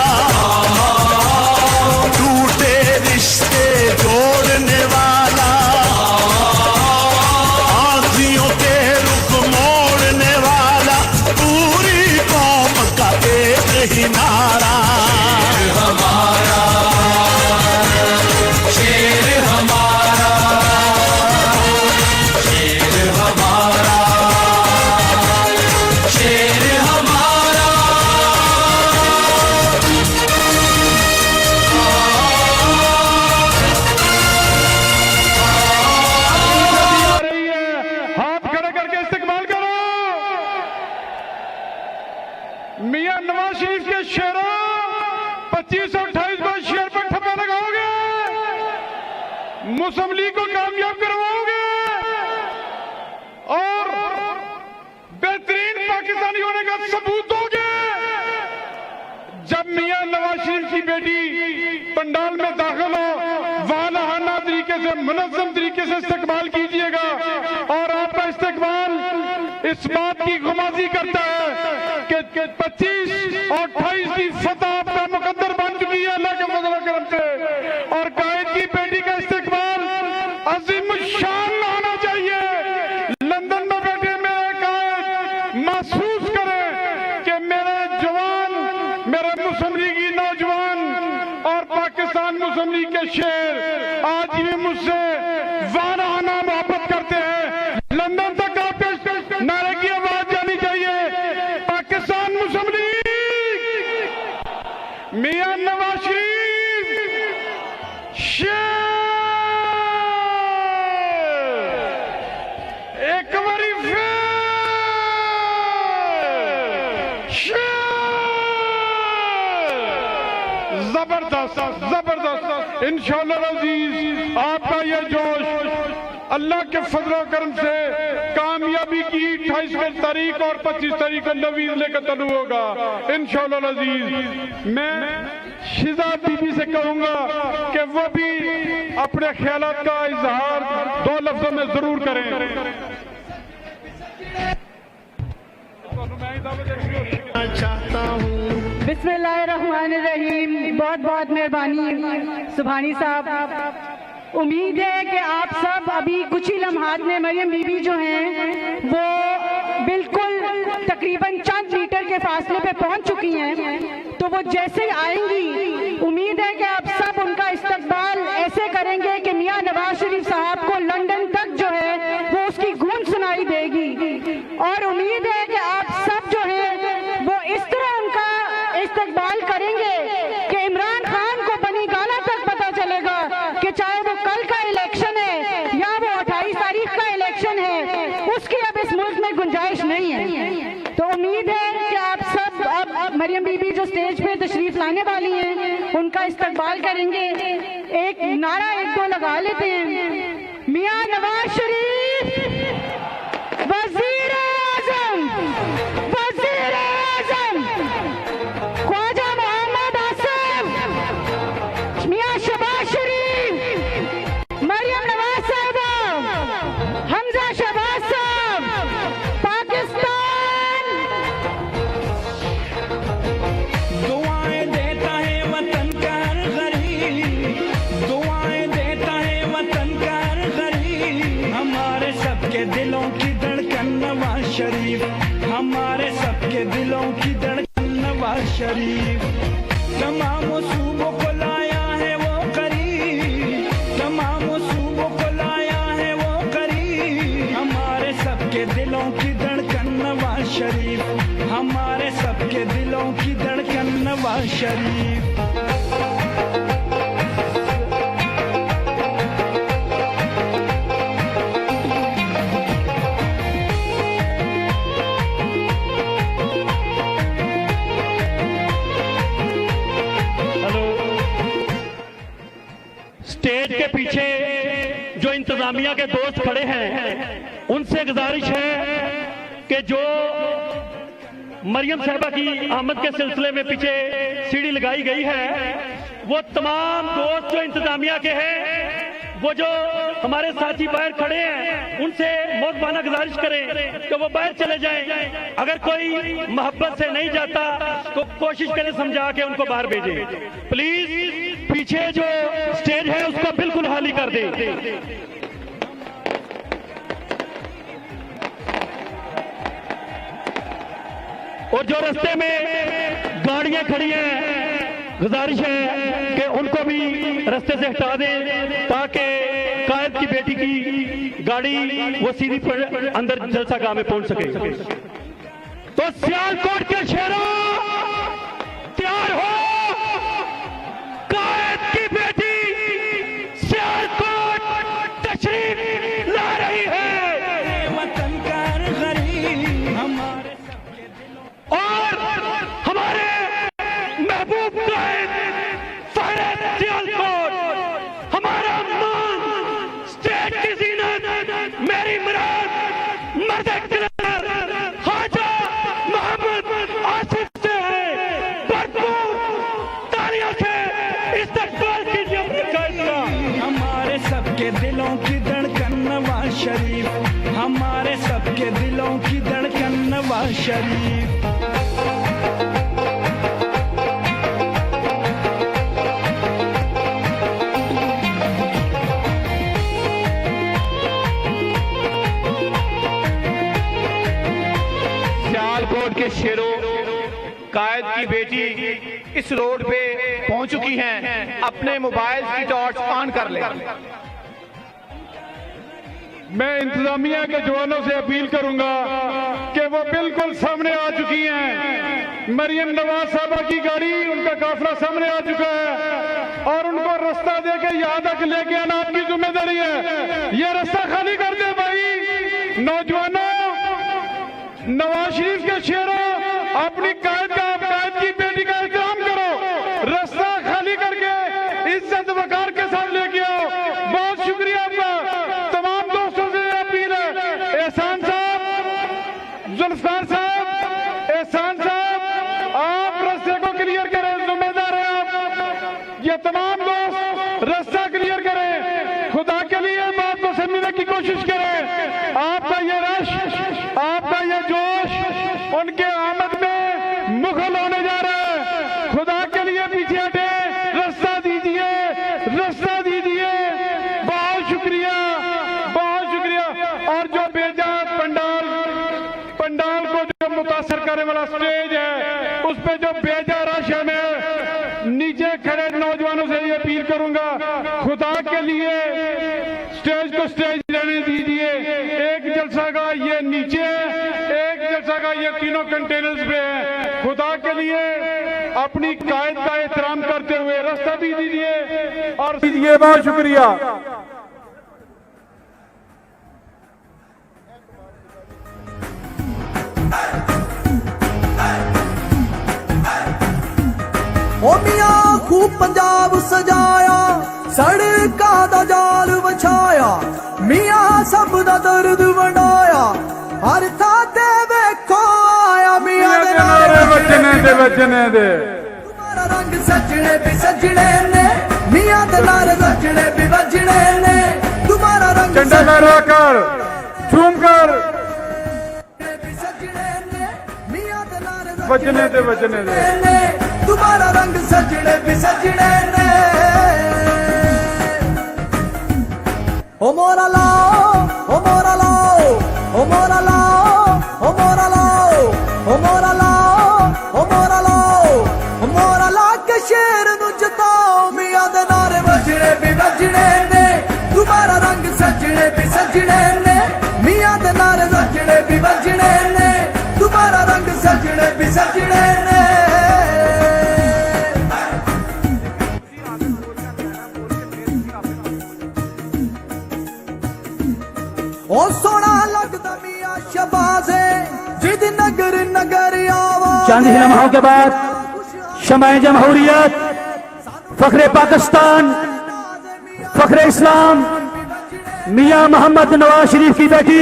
टूटे रिश्ते जोड़ने वाला, आंधियों के रुख मोड़ने वाला, पूरी कौम का एक ही नारा। हमारा शेर हमारा, शेर हमारा, शेर हमारा, आ रही है, हाथ खड़े करके इस्तेमाल करो। मियां नवाज शरीफ के शेरों 2528 को शेर पर ठप्पा लगाओगे, मुस्लिम लीग को कामयाब करवाओगे और बेहतरीन पाकिस्तानी होने का सबूत दोगे। जब मियां नवाज शरीफ की बेटी पंडाल में दाखिल हो, वालाहाना तरीके से, मुनज़्ज़म तरीके से इस्तेमाल कीजिएगा। और आपका इस्तेमाल इस बात की गुमाजी करता है कि 25 और 28 की फतह आपका मुकद्दर बन चुकी है अल्लाह के फज़ल और करम से। और कायद की बेटी का इस्तेमाल अजीम शान होना चाहिए। लंदन में बैठे मेरे कायद महसूस करें कि मेरे जवान, मेरे मुस्लिम लीगी नौजवान और पाकिस्तान मुस्लिम लीग के शेर आज भी मुझसे वाराना मोहब्बत करते हैं। लंदन तक आपके नारे की आवाज जानी चाहिए। पाकिस्तान मुस्लिम लीग, मियां नवाज शरीफ शेर, एक बारी फिर शेर, जबरदस्त जबरदस्त। इंशाअल्लाह अजीज आपका यह जोश अल्लाह के फजल करम से कामयाबी की 28 तारीख और 25 तारीख को नवीज लेकर तलू होगा इंशाअल्लाह अजीज। मैं शिजा बीबी से कहूंगा कि वो भी अपने ख्यालात का इजहार 2 लफ्जों में जरूर करें। बिस्मिल्लाहिर्रहमानिर्रहीम। बहुत बहुत मेहरबानी सुभानी साहब। उम्मीद है कि आप सब अभी कुछ ही लम्हात में मरियम बीबी जो हैं वो बिल्कुल तकरीबन चंद मीटर के फासले पे पहुंच चुकी हैं। तो वो जैसे आएंगी उम्मीद है कि आप सब उनका इस्तकबाल ऐसे करेंगे कि मियां नवाज शरीफ साहब को लंदन तक जो है वो उसकी गूंज सुनाई देगी। और उम्मीद है कि आप सब जो है वो इस तरह उनका उसमें गुंजाइश नहीं है। तो उम्मीद है कि आप सब अब मरियम बीबी जो स्टेज पे तशरीफ लाने वाली हैं उनका इस्तकबाल करेंगे। एक नारा एक दो लगा लेते हैं। मियां नवाज शरीफ वजीर आजम, वजीर आजम ख्वाजा मोहम्मद आसिफ, मियां शहबाज शरीफ, मरियम नवाज साहिबा, हमजा शहबाज साहब, पाकिस्तान। दुआएं देता है वतन का हर गरीब, दुआएं देता है वतन का हर गरीब। हमारे सबके दिलों की धड़कन नवाज शरीफ, हमारे सबके दिलों की धड़कन नवाज शरीफ। तमाम सूबों को लाया है वो करीब, तमाम सूबों को लाया है वो करीब। हमारे सबके दिलों की धड़कन नवाज शरीफ, हमारे सबके दिलों की धड़कन नवाज शरीफ। स्टेज के पीछे जो इंतजामिया के दोस्त खड़े हैं उनसे गुजारिश है कि जो मरियम साहिबा की आमद के सिलसिले में पीछे सीढ़ी लगाई गई है वो तमाम दोस्त जो इंतजामिया के हैं वो जो हमारे साथी बाहर खड़े हैं उनसे मोहब्बाना गुजारिश करें कि वो बाहर चले जाएं। अगर कोई मोहब्बत से नहीं जाता तो कोशिश करें समझा के उनको बाहर भेजें। प्लीज पीछे जो स्टेज है उसको बिल्कुल खाली कर दें। और जो रास्ते में गाड़ियां खड़ी हैं गुजारिश है कि उनको भी रास्ते से हटा दें ताकि कायद की बेटी की गाड़ी वो सीधी पर अंदर जलसागाह में पहुंच सके। तो सियालकोट के शेरों तैयार हो, कायद की बेटी सियालकोट तशरीफ ला रही है। वतन का हर गरीब हमारे और हमारे महबूब कायद फहद सियालकोट, हमारा मान स्टेट की जीनत मेरी मुराद मर्द ख्वाजा मोहम्मद आसिफ से है। भरपूर तालियों से इस्तकबाल कीजिए अपने कायद का। हमारे सबके दिलों की धड़कन नवाज शरीफ, हमारे सबके दिलों की धड़कन नवाज शरीफ। सियालकोट के शेरों, कायद की बेटी इस रोड पे पहुंच चुकी हैं। अपने मोबाइल की टॉर्च ऑन कर ले। मैं इंतजामिया के जवानों से अपील करूंगा कि वो बिल्कुल सामने आ चुकी हैं। मरियम नवाज साहबा की गाड़ी, उनका काफिला सामने आ चुका है और उनको रास्ता देके यहाँ तक लेके आना आपकी जिम्मेदारी है। ये रास्ता खाली कर दे भाई। नौजवानों, नवाज शरीफ के शेरों, अपनी कायद की बेटी का एहतराम करो। रास्ता खाली करके इज्जत वकार के साथ लेके आओ। बहुत शुक्रिया आपका। तमाम दोस्तों से अपील है, एहसान साहब, जुल्फकार साहब, एहसान साहब, आप रास्ते को क्लियर करें, जिम्मेदार है आप। ये तमाम दोस्त रास्ता क्लियर करें, खुदा के लिए बात को समझने की कोशिश करें। आपका ये रश, आपका ये जोश उनके आमद में मुगल होने जा रहा है। खुदा के लिए पीछे हटे, रास्ता दीजिए, रास्ता दीजिए। बहुत शुक्रिया, बहुत शुक्रिया। और जो बेजा पंडाल को जो मुतासर करने वाला स्टेज है उस पे जो बेजा रश है, मैं नीचे खड़े नौजवानों से ये अपील करूंगा, खुदा के लिए स्टेज को स्टेज रहने दीजिए। एक जलसा का ये नीचे है, एक जलसा का ये तीनों कंटेनर्स पे है। खुदा के लिए अपनी कायद का एहतराम करते हुए रास्ता भी दीजिए और दीजिए। बहुत शुक्रिया। ओ मियां खूब पंजाब सजाया सड़का दा जाल वछाया मियां सब दा दर्द वंडाया हर था ते वेखो आया मियां दे नारे वचने दे तुम्हारा रंग सजने भी सजने ने मियां दे नारे वजने भी वजने ने तुम्हारा रंग झंडा लहरा कर झूम कर भी सजने ने मियां दे नारे वचने दे ने तुम्हारा रंग सजने भी सजने ने ओ मोरा लाओ ओ मोरा लाओ ओ मोरा लाओ ओ मोरा लाओ ओ मोरा लाओ ओ मोरा लाओ ओ मोरा ला के शेर नु जताओ मियां दे नारे वजने भी वजने ने तुम्हारा रंग सजने भी सजने ने मियां दे नारे वजने भी वजने ने तुम्हारा रंग सजने भी सजने ने ओ सोना लगदा मियां शबाज़े जिद नगर नगर आवा चंद ही लम्हों के बाद शमाए जमहूरियत फखरे पाकिस्तान फखरे इस्लाम मियां मोहम्मद नवाज शरीफ की बेटी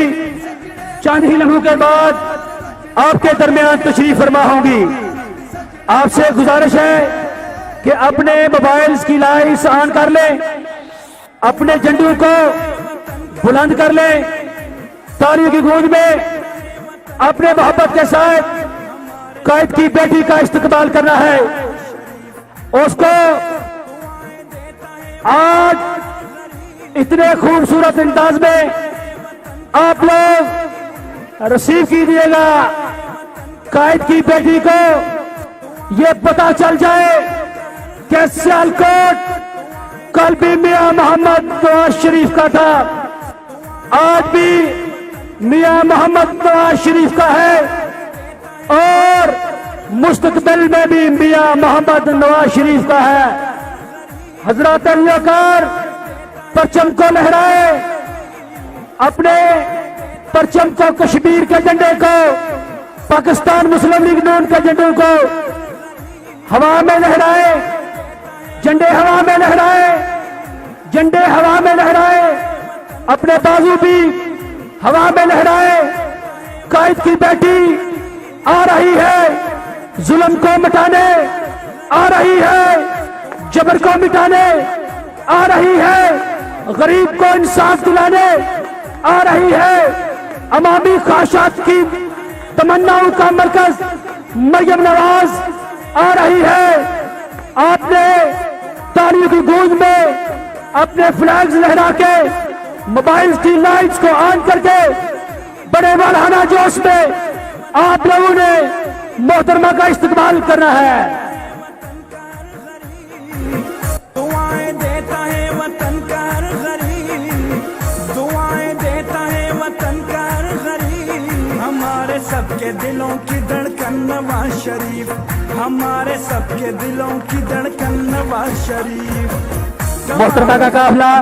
चंद ही लम्हों के बाद आपके दरमियान तशरीफ फरमा होंगी। आपसे गुजारिश है कि अपने मोबाइल्स की लाइट्स ऑन कर लें, अपने झंडों को बुलंद कर लें, तालियों की गूंज में अपने मोहब्बत के साथ कायद की बेटी का इस्तकबाल करना है। उसको आज इतने खूबसूरत अंदाज में आप लोग रिसीव कीजिएगा। कायद की बेटी को ये पता चल जाए कि सियालकोट कल भी मियां मोहम्मद नवाज शरीफ का था, आज भी मियां मोहम्मद नवाज शरीफ का है और मुस्तकबिल में भी मियां मोहम्मद नवाज शरीफ का है। हजरत अल्लाहकार परचम को लहराए, अपने परचम को, कश्मीर के झंडे को, पाकिस्तान मुस्लिम लीग नून के झंडों को हवा में लहराए, झंडे हवा में लहराए, झंडे हवा में लहराए, अपने बाजू भी हवा में लहराए। कायद की बेटी आ रही है, जुल्म को मिटाने आ रही है, जबर को मिटाने आ रही है, गरीब को इंसाफ दिलाने आ रही है। अवामी ख्वाहिशात की तमन्नाओं का मरकज मरियम नवाज आ रही है। आपने तालियों की गूंज में अपने फ्लैग्स लहरा के मोबाइल की लाइट्स को ऑन करके बड़े वालाना जोश में आप लोगों ने मोहतरमा का इस्तकबाल करना है। दुआएं देता है वतन का हर गरीब, दुआएं देता है वतन का हर गरीब, हमारे सबके दिलों की धड़कन नवाज शरीफ, हमारे सबके दिलों की धड़कन नवाज शरीफ। मोहतरमा का काफिला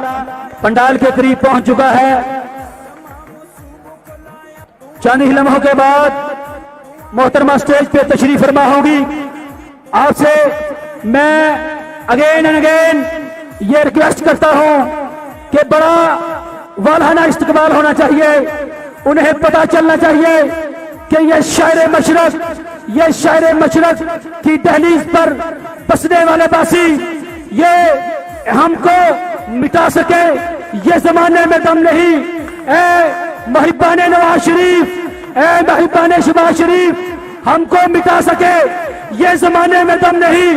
पंडाल के करीब पहुंच चुका है। चंद ही लम्हों के बाद मोहतरमा स्टेज पे तशरीफ फरमा होगी। आपसे मैं अगेन एंड अगेन ये रिक्वेस्ट करता हूं कि बड़ा वालहाना इस्तकबाल होना चाहिए। उन्हें पता चलना चाहिए कि ये शायर मशरक की दहलीज पर बसने वाले बासी ये हमको मिटा सके, ये जमाने में दम नहीं। ए महिबान नवाज शरीफ, ए महिबान शहबाज शरीफ, हमको मिटा सके, ये जमाने में दम नहीं।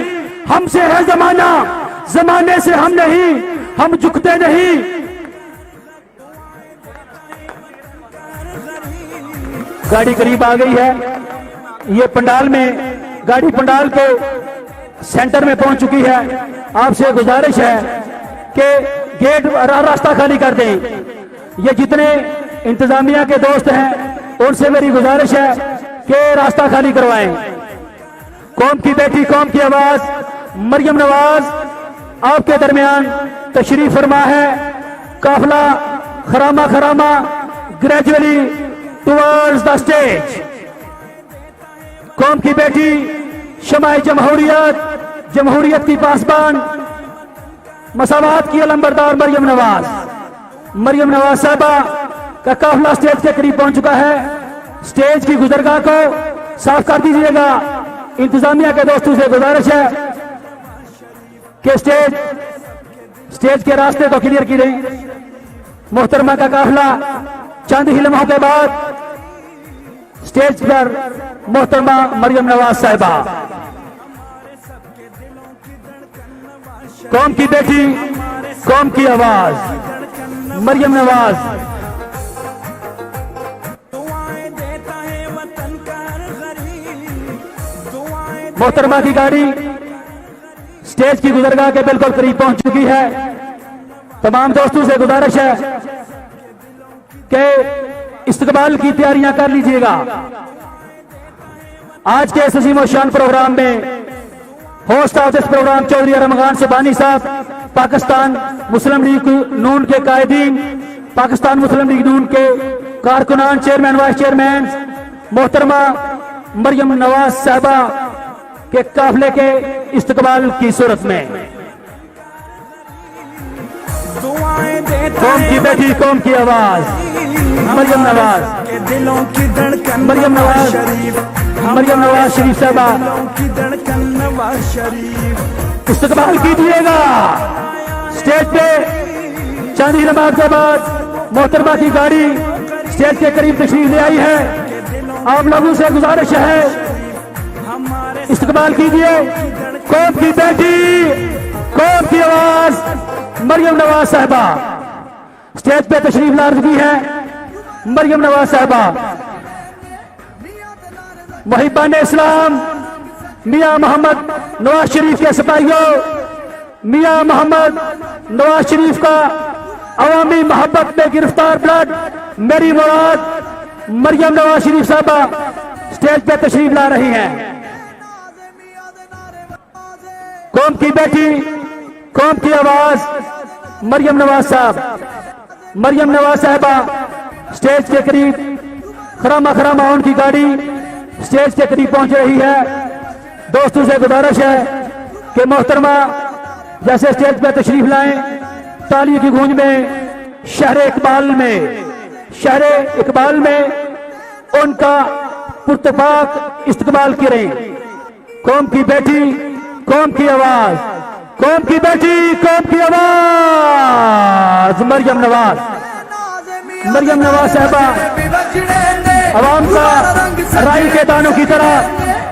हमसे है जमाना, जमाने से हम नहीं, हम झुकते नहीं। गाड़ी करीब आ गई है, ये पंडाल में, गाड़ी पंडाल के सेंटर में पहुंच चुकी है। आपसे गुजारिश है कि गेट रास्ता खाली कर दें। ये जितने इंतजामिया के दोस्त हैं उनसे मेरी गुजारिश है कि रास्ता खाली करवाएं। कौम की बेटी, कौम की आवाज मरियम नवाज आपके दरमियान तशरीफ फरमा है। काफिला खरामा खरामा ग्रेजुअली टुवर्ड्स द स्टेज। कौम की बेटी शमाए जमहूरियत जमहूरियत की पासबान, मसावात की अलंबरदार मरियम नवाज साहबा का काफिला स्टेज के करीब पहुंच चुका है। स्टेज की गुजरगाह को साफ कर दीजिएगा। इंतजामिया के दोस्तों से गुजारिश है कि स्टेज के रास्ते को क्लियर करें। मोहतरमा का काफिला चंद ही लम्हों के बाद स्टेज पर मोहतरमा मरियम नवाज साहिबा, कौम की बेटी, कौम की आवाज मरियम नवाज। मोहतरमा की गाड़ी स्टेज की गुजरगाह के बिल्कुल करीब पहुंच चुकी है। तमाम दोस्तों से गुजारिश है कि इस्तकबाल की तैयारियां कर लीजिएगा। आज के इस अजीम शान प्रोग्राम में host of this programme Chaudhry Ramzan Subhani साहब, पाकिस्तान मुस्लिम लीग नून के कायदीन, पाकिस्तान मुस्लिम लीग नून के कारकुनान, चेयरमैन, वाइस चेयरमैन, मोहतरमा मरियम नवाज साहबा के काफिले के इस्तकबाल की सूरत में कौम की बेटी, कौम की आवाज मरियम नवाज, दिलों की धड़कन मरियम नवाज शरीफ साहबा की धड़कन नवाज शरीफ। इस्तकबाल कीजिएगा। स्टेज पे चांदी नमाज के बाद मोहतरमा की गाड़ी स्टेज के करीब तशरीफ ले आई है। आप लोगों से गुजारिश है इस्तकबाल कीजिए। कौम की बेटी, कौम की आवाज मरियम नवाज साहिबा स्टेज पे तशरीफ ला रही है। मरियम नवाज साहिबा मुहिब्बान इस्लाम मियां मोहम्मद नवाज शरीफ के सिपाहियों, मियां मोहम्मद नवाज शरीफ का अवामी मोहब्बत में गिरफ्तार ब्लड मेरी मुराद मरियम नवाज शरीफ साहबा स्टेज पे तशरीफ ला रही हैं। कौम की बेटी, कौम की आवाज मरियम नवाज साहब, मरियम नवाज साहबा स्टेज के करीब खरामा खरामा उनकी गाड़ी स्टेज के करीब पहुंच रही है। दोस्तों से गुजारिश है कि मोहतरमा जैसे स्टेज पर तशरीफ लाएं, ताली की गूंज में शहर इकबाल में उनका पुरतफाक इस्तकबाल करें। कौम की बेटी, कौम की आवाज, कौम की बेटी, कौम की आवाज मरियम नवाज साहबा अवाम का राई के दानों की तरह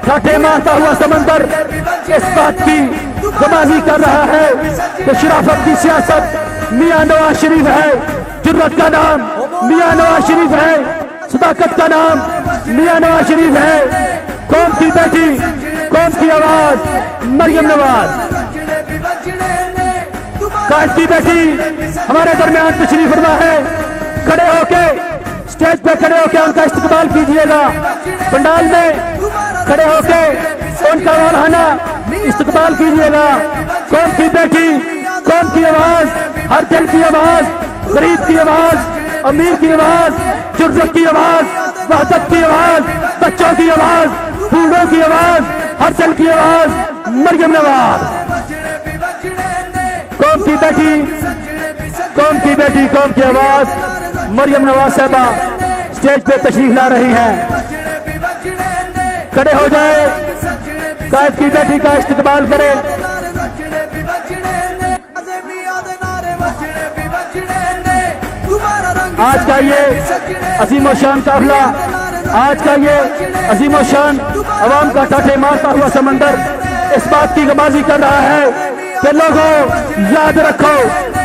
ठाठे मारता हुआ समंदर इस बात की गवाही कर रहा है कि शराफत की सियासत मियां नवाज शरीफ है, जुर्रत का नाम मियां नवाज शरीफ है, सदाकत का नाम मियां नवाज शरीफ है। कौम की बेटी, कौम की आवाज मरियम नवाज। काश की बेटी हमारे दरमियान तशरीफ फरमा है। खड़े होके स्टेज पे खड़े होके उनका इस्तकबाल कीजिएगा। पंडाल में खड़े होके उनका वाराना इस्तकबाल कीजिएगा। कौम की बेटी, कौम की आवाज, हर दिल की आवाज, गरीब की आवाज, अमीर की आवाज, जुर्रत की आवाज, वहदत की आवाज, बच्चों की आवाज, बूढ़ों की आवाज, हर दिल की आवाज मरियम नवाज। कौम की बेटी, कौम की बेटी, कौम की आवाज मरियम नवाज साहबा स्टेज पे तशरीफ ला रही हैं। खड़े हो जाए, कायद की बेटी का इस्तकबाल करें। आज का ये अजीम शान काफिला, आज का ये अजीम शान अवाम का ठाठे मारता हुआ समंदर इस बात की गवाही कर रहा है कि लोगों याद रखो,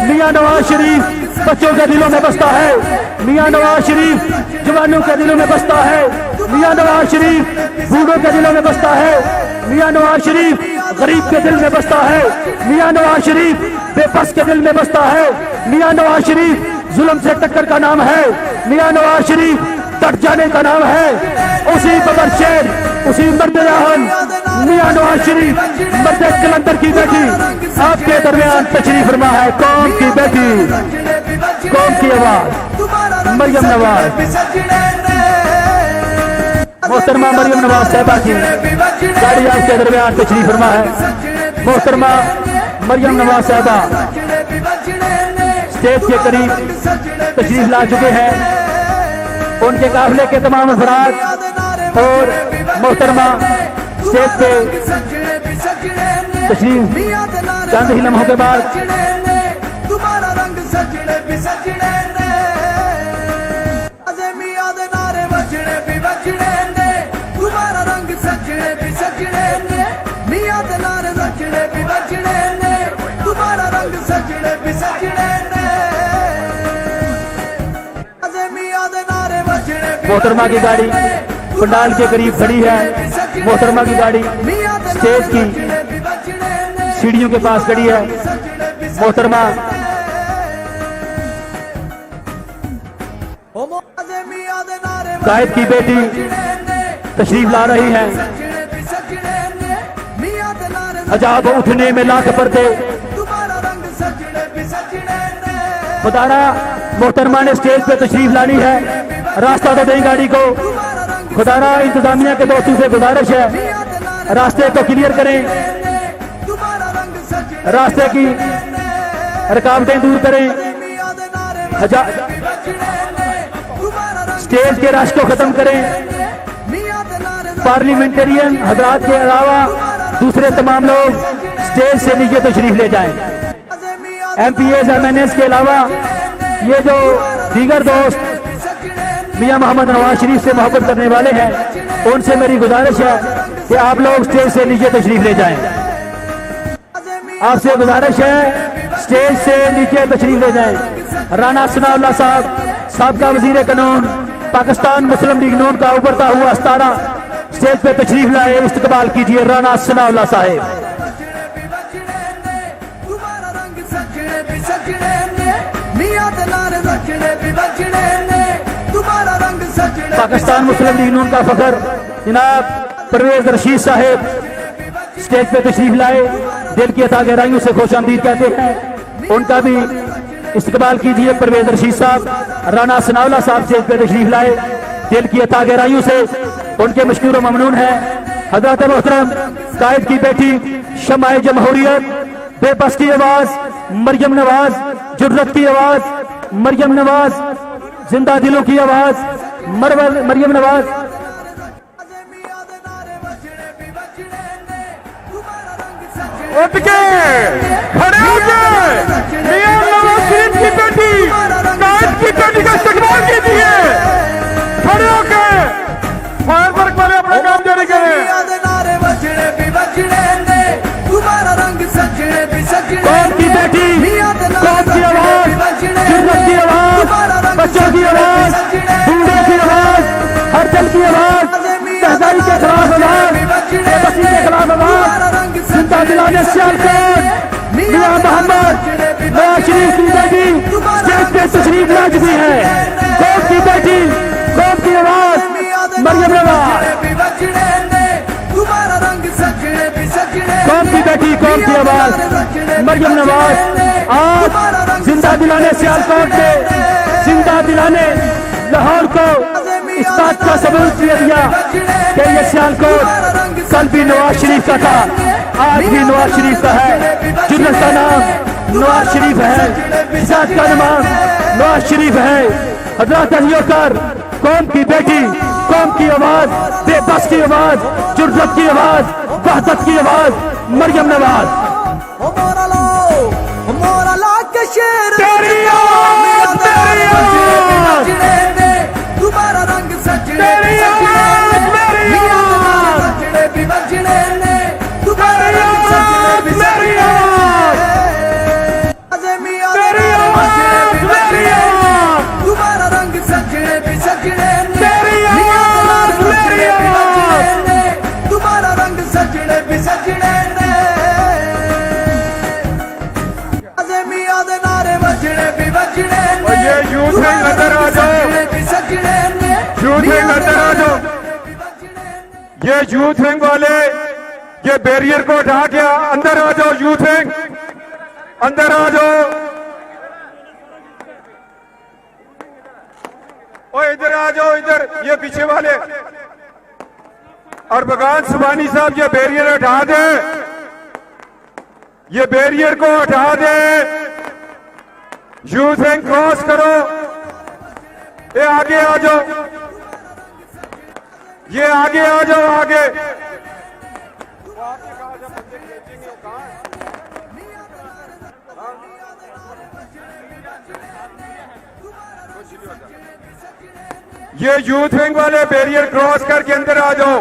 मियां नवाज शरीफ बच्चों के दिलों में बसता है, मियां नवाज शरीफ जवानों के दिलों में बसता है, मियां नवाज शरीफ बूढ़ों के दिलों में बसता है, मियां नवाज शरीफ गरीब के दिल में बसता है, मियां नवाज शरीफ बेबस के दिल में बसता है, मियां नवाज शरीफ जुल्म से टक्कर का नाम है, मियां नवाज शरीफ डट जाने का नाम है। उसी बबर शेर, उसी मर्द जहान मियां नवाज शरीफ मर्द कलंदर की बेटी आपके दरमियान तशरीफ फरमा है। कौम की बेटी, कौम की आवाज मरियम नवाज, मोहतरमा मरियम नवाज साहिबा की गाड़ी आपके दरमियान तशरीफ फरमा है। मोहतरमा मरियम नवाज साहबा स्टेज के करीब तशरीफ ला चुके हैं। उनके काफिले के तमाम अफराद और मोहतरमा स्टेज पे तशरीफ चंद ही लम्हों के बाद तुम्हारा रंग सजने भी सजने ने मियां दे नारे बजने भी बजने ने तुम्हारा रंग सजने भी सजने ने मियां दे नारे बजने भी बजने ने तुम्हारा रंग सजने भी सजने ने मियां दे नारे बजने मोहतरमा की गाड़ी पंडाल के करीब खड़ी है। मोहतरमा की गाड़ी स्टेज की सीढ़ियों के पास खड़ी है। मोहतरमा कायद की बेटी तशरीफ ला रही हैं। अजाब उठने में लाख पर्दे खुदारा मोहतरमा ने स्टेज पे तशरीफ लानी है। रास्ता तो दें गाड़ी को। खुदारा इंतजामिया के दोस्तों से गुजारिश है रास्ते को क्लियर करें, रास्ते की रुकावटें दूर करें। स्टेज के रश को खत्म करें। पार्लियामेंटेरियन हजरात के अलावा दूसरे तमाम लोग स्टेज से नीचे तशरीफ ले जाएं। MPs MNS के अलावा ये जो दीगर दोस्त मियां मोहम्मद नवाज शरीफ से मोहब्बत करने वाले हैं उनसे मेरी गुजारिश है कि आप लोग स्टेज से नीचे तशरीफ ले जाएं। आपसे गुजारिश है स्टेज से नीचे तशरीफ ले जाएं। राना सनाउल्लाह साहब साबका वजीर कानून पाकिस्तान मुस्लिम लीग नून का उभरता हुआ सितारा स्टेज पे तशरीफ लाए। इस्तकबाल कीजिए राना सनाउल्लाह साहब। पाकिस्तान मुस्लिम लीग नून का फखर जनाब परवेज रशीद साहब स्टेज पे तशरीफ लाए। दिल की अता गहराइयों से खुशामदीद कहते हैं। उनका भी इस्तकबाल कीजिए। परवेज रशीद साहब, राना सनाउल्लाह साहब स्टेज पे तशरीफ लाए। दिल की अता गहराइयों से उनके मशकूर व ममनून है। हजरत मोहतरम कायद की बेटी शमाए जमहूरियत, बेबस की आवाज मरियम नवाज, जुर्रत की आवाज मरियम नवाज, जिंदा दिलों की आवाज मरियम नवाज। उठ के खड़े हो गए। मियां नवाज शरीफ की बेटी कायद की बेटी का इस्तकबाल कीजिए। खड़े हो गए। फायर वर्क वाले अपना काम जारी करें। कौम की बेटी, कौम की आवाज, जुर्रत की आवाज, बच्चों की आवाज, बूढ़ों की आवाज, हर दिल की आवाज, शहजादी के खिलाफ आवाज, बेबसी के खिलाफ आवाज, जिंदा दिलाने सियालकोट मियां मोहम्मद नवाज शरीफ की बेटी स्टेज पे तशरीफ ला चुकी है। कौम की बेटी, कौम की आवाज मरियम नवाज। कौम की बेटी, कौम की आवाज मरियम नवाज आज जिंदा दिलाने सियालकोट से जिंदा दिलाने लाहौर को इस बात का सबूत दिया कि ये सियालकोट कल भी नवाज शरीफ का था, आज भी नवाज शरीफ का है। जुर्रत का नाम नवाज शरीफ है, इज्जत का नाम नवाज शरीफ है। हजरत कर कौम की बेटी, कौम की आवाज, बेबस की आवाज, जुर्रत की आवाज, वहदत की आवाज मरियम नवाज। के शेर तेरी आवाज, तेरी आवाज, तुम्हारा रंग सजने तेरी आवाज, मेरी आवाज, भी बजने ने तेरी आवाज, मेरी आवाज, तेरी आवाज, मेरी आवाज, तुम्हारा रंग सजने भी सजने तेरी आवाज, मेरी आवाज, तुम्हारा रंग सजने भी सजने और ये यूथ है अंदर आ जाओ। यूथ है अंदर आ जाओ। ये यूथ विंग वाले ये बैरियर को हटा के अंदर आ जाओ। यूथ विंग अंदर आ जाओ। और इधर आ जाओ, इधर ये पीछे वाले। और बगान सुबानी साहब ये बैरियर हटा दे। ये बैरियर को हटा दे। यूथ विंग क्रॉस करो। ये आगे आ जाओ, ये आगे आ जाओ, आगे। ये यूथ विंग वाले बैरियर क्रॉस करके अंदर आ जाओ।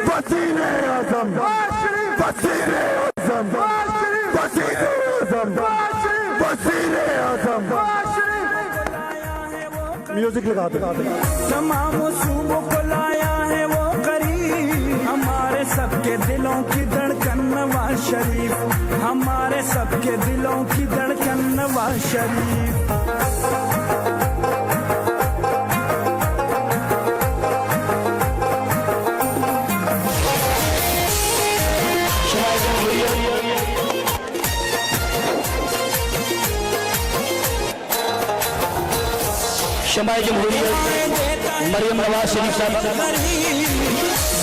वज़ीर-ए आज़म, वज़ीर-ए आज़म, वज़ीर-ए आज़म, वज़ीर-ए आज़म। म्यूजिक लगा दो। तमाम सूबों को लाया है वो करीब, हमारे सबके दिलों की धड़कन नवाज शरीफ, हमारे सबके दिलों की धड़कन नवाज शरीफ। शमाए जमहूरियत मरियम नवाज शरीफ साहब।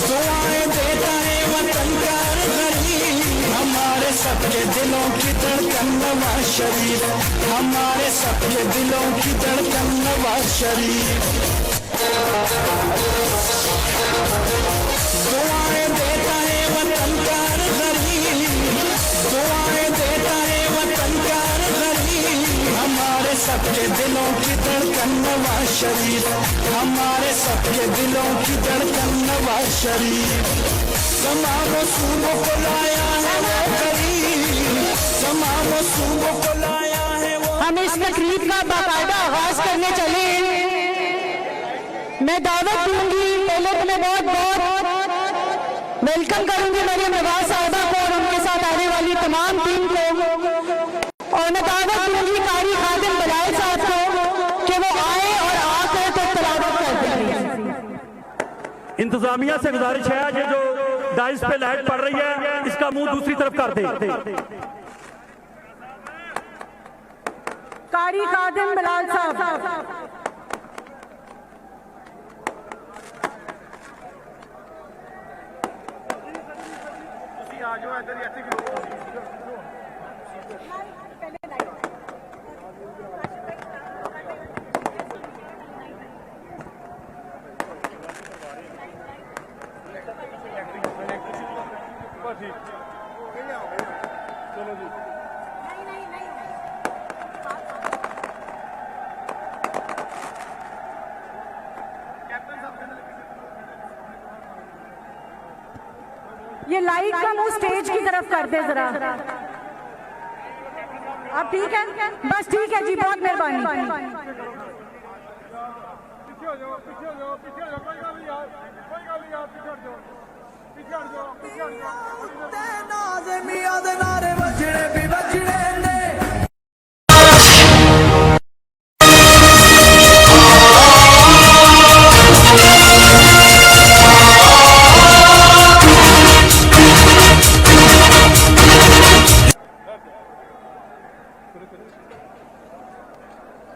दुआएं देता है वतन का गरीब, हमारे सबके दिलों की धड़कन नवाज शरीफ, हमारे सबके दिलों की धड़कन नवाज शरीफ। दुआएं देता है वतन का गरीब, दुआएं देता है वतन का गरीब, हमारे सबके दिलों की धड़कन नवाज शरीफ, हमारे सबके दिलों की धड़कन नवाज शरीफ। तमाम सूबों को लाया है वो करीब, तमाम सूबों को लाया है वो। हम इस तकरीब का बाकायदा आगाज करने चले। मैं दावत दूंगी, पहले तो मैं बहुत वेलकम करूंगी मरियम नवाज साहिबा को और उनके साथ आने वाली तमाम टीम को, और मैं दावत दूंगी कारी खादिम बलाल साहब को कि वो आए और आकर तो तलावत करते हैं। इंतजामिया से गुजारिश है ये जो डाइस पे लाइट पड़ रही है इसका मुंह दूसरी तरफ कर दे। कारी खादिम बलाल साहब। ये लाइट का मुंह स्टेज की तरफ कर दे जरा। अब ठीक है, बस ठीक है जी, बहुत मेहरबानी। नाज़मिया दे नारे बजने भी बजने ने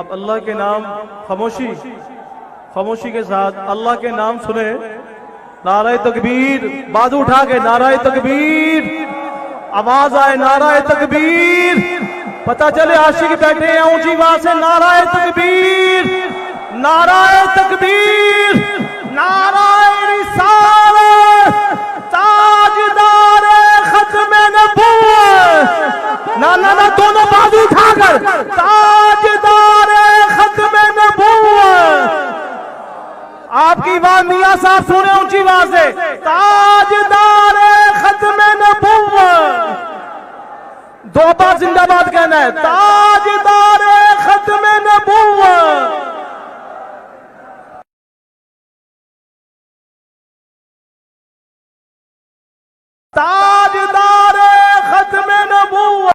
अब अल्लाह के नाम खामोशी के साथ अल्लाह के नाम सुने। नाराए तकबीर, बाजू उठा के नाराए तकबीर, आवाज आए नाराए तकबीर, पता चले आशिक बैठे हैं ऊंची आवाज से नाराए तकबीर, नाराए तकबीर, नाराए रिसालत, ताजदार ताजदार खत्म नबूवत, दो बार जिंदाबाद कहना है, ताजदार खत्म नबूवत। ताजदार खत्म नबूवत।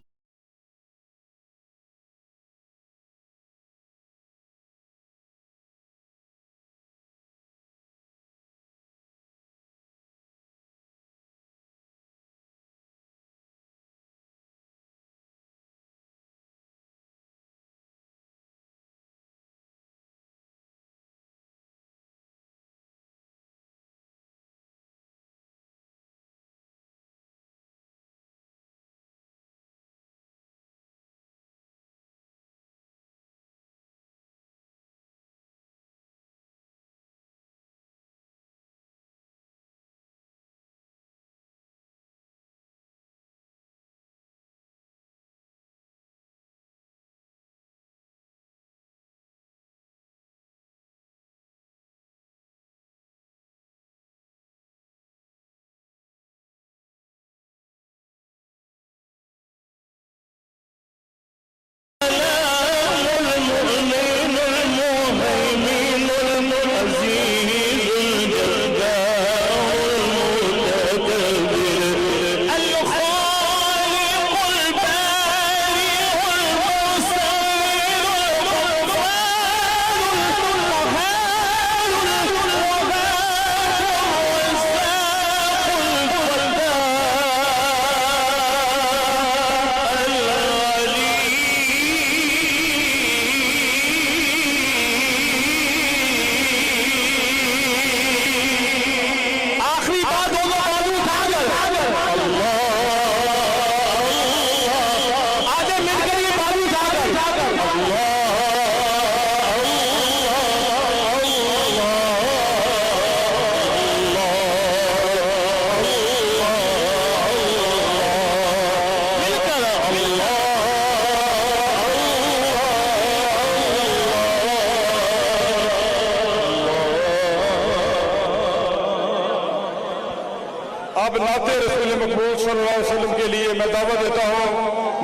अब नाते रसूल मकबूल सल्लल्लाहु अलैहि वसल्लम के लिए मैं दावा देता हूँ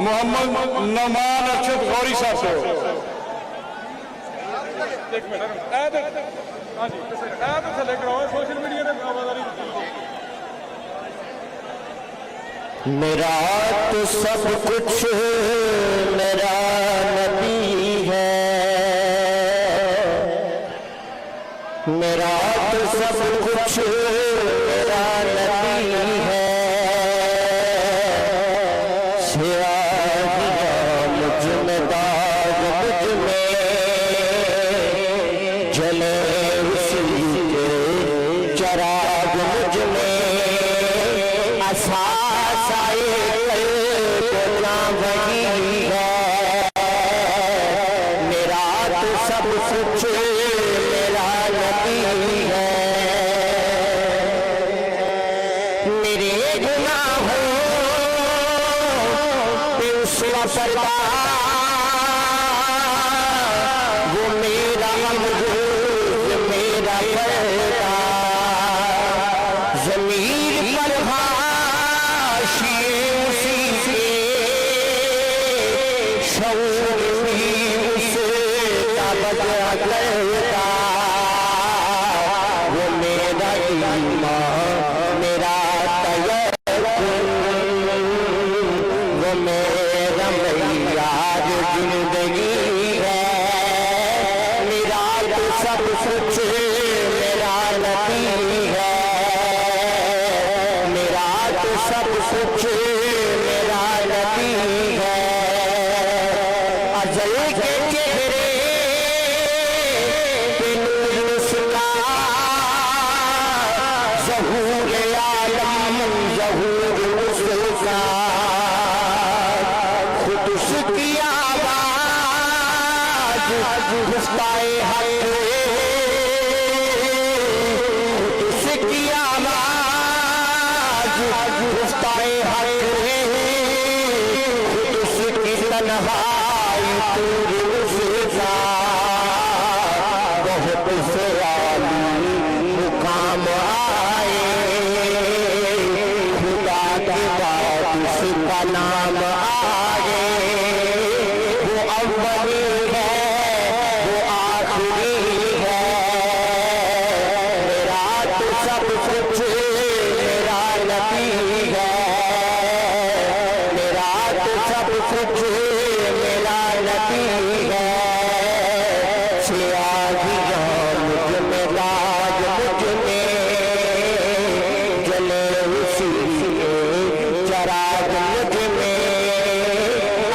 मोहम्मद नमान अरशद गौरी साहब को। मेरा तो सब कुछ मेरा नबी है, मेरा तो सब कुछ मेरा नबी है। मुझ में दाग मुझ में जले उसी के चराग मुझ में आसाए ना वही है। मेरा तो सब कुछ मेरा नबी है। मेरे गुनाहों पे उसका पर्दा वो मेरा अमरूद मेरा पर्दा ज़मीर पर हाशिए उसी से शऊर भी उसका बजा करता। वो मेरा ईमान मेरा तयक्कुन वो मेरा मयार जिंदगी है। मेरा तो सब कुछ मेरा नबी है। मेरा तो सब कुछ मेरा नबी है। अजल के चेहरे पे नूर उसका ज़हूर आलम ज़हूर उसका खुद उसकी आवाज़ गुस्ताए हक खुद उसकी आवाज़ गुस्ताए हक खुद उसकी तन्हाई पूरी उसका बहुत से आली मुकाम आए। जिसका नाम आगे वो अव्वली है, वो आखिरी है। मेरा तो सब कुछ मेरा नबी है, मेरा तो सब कुछ मेरा नबी है। सियाहिया मुझ में राज मुझ में जले उसी चराग मुझ में।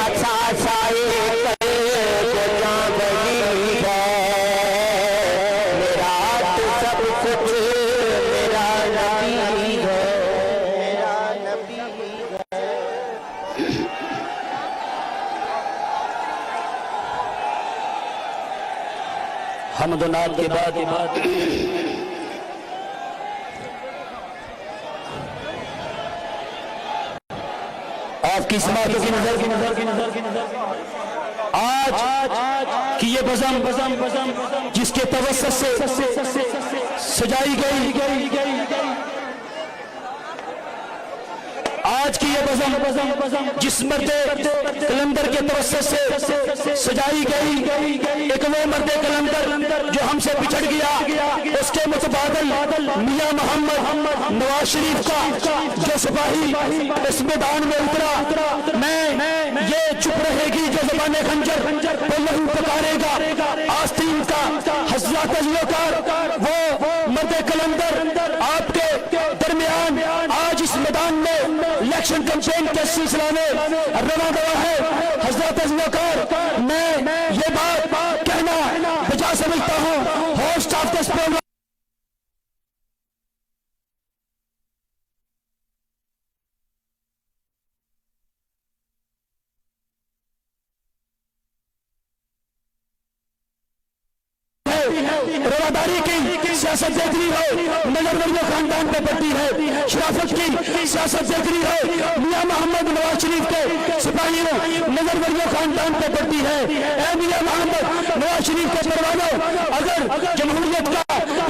अच्छा साए को जान बही है, मेरा तो सब कुछ मेरा नबी है, मेरा नबी है। हमदनाद के बाद आपकी समाज की नजर आज की ये बज़म जिसके तवस्सुत से सजाई गई, आज की ये बज़म जिस मर्दे कलंदर के तवस्सुत से सजाई गई, एक वो मर्दे कलंदर जो हमसे बिछड़ गया, उसके मुतबादल मियां मोहम्मद नवाज शरीफ का जो सिपाही इस मैदान में उतरा। मैं ये चुप रहेगी जो ज़बाने खंजर वो लहू पकारेगा आस्तीन का हज़रत अज़्ज़कार। वो मर्दे कलंदर आपके दरमियान आज इस मैदान में इलेक्शन कैंपेन के सिलसिला में रवा गया है। हज़रत अज़्ज़कार, मैं ये बात कहना बजा समझता हूँ, होस्ट ऑफ दिस प्रोग्राम रवादारी की सियासत देख रही हो, नजरबंदियों खानदान पे पड़ती है, शराफत की सियासत देख रही हो, मियां मोहम्मद नवाज शरीफ के सिपाहियों नजरबंदियों खानदान पे पड़ती है। ऐ मियां मोहम्मद नवाज शरीफ के परवानों, अगर जमहूरियत का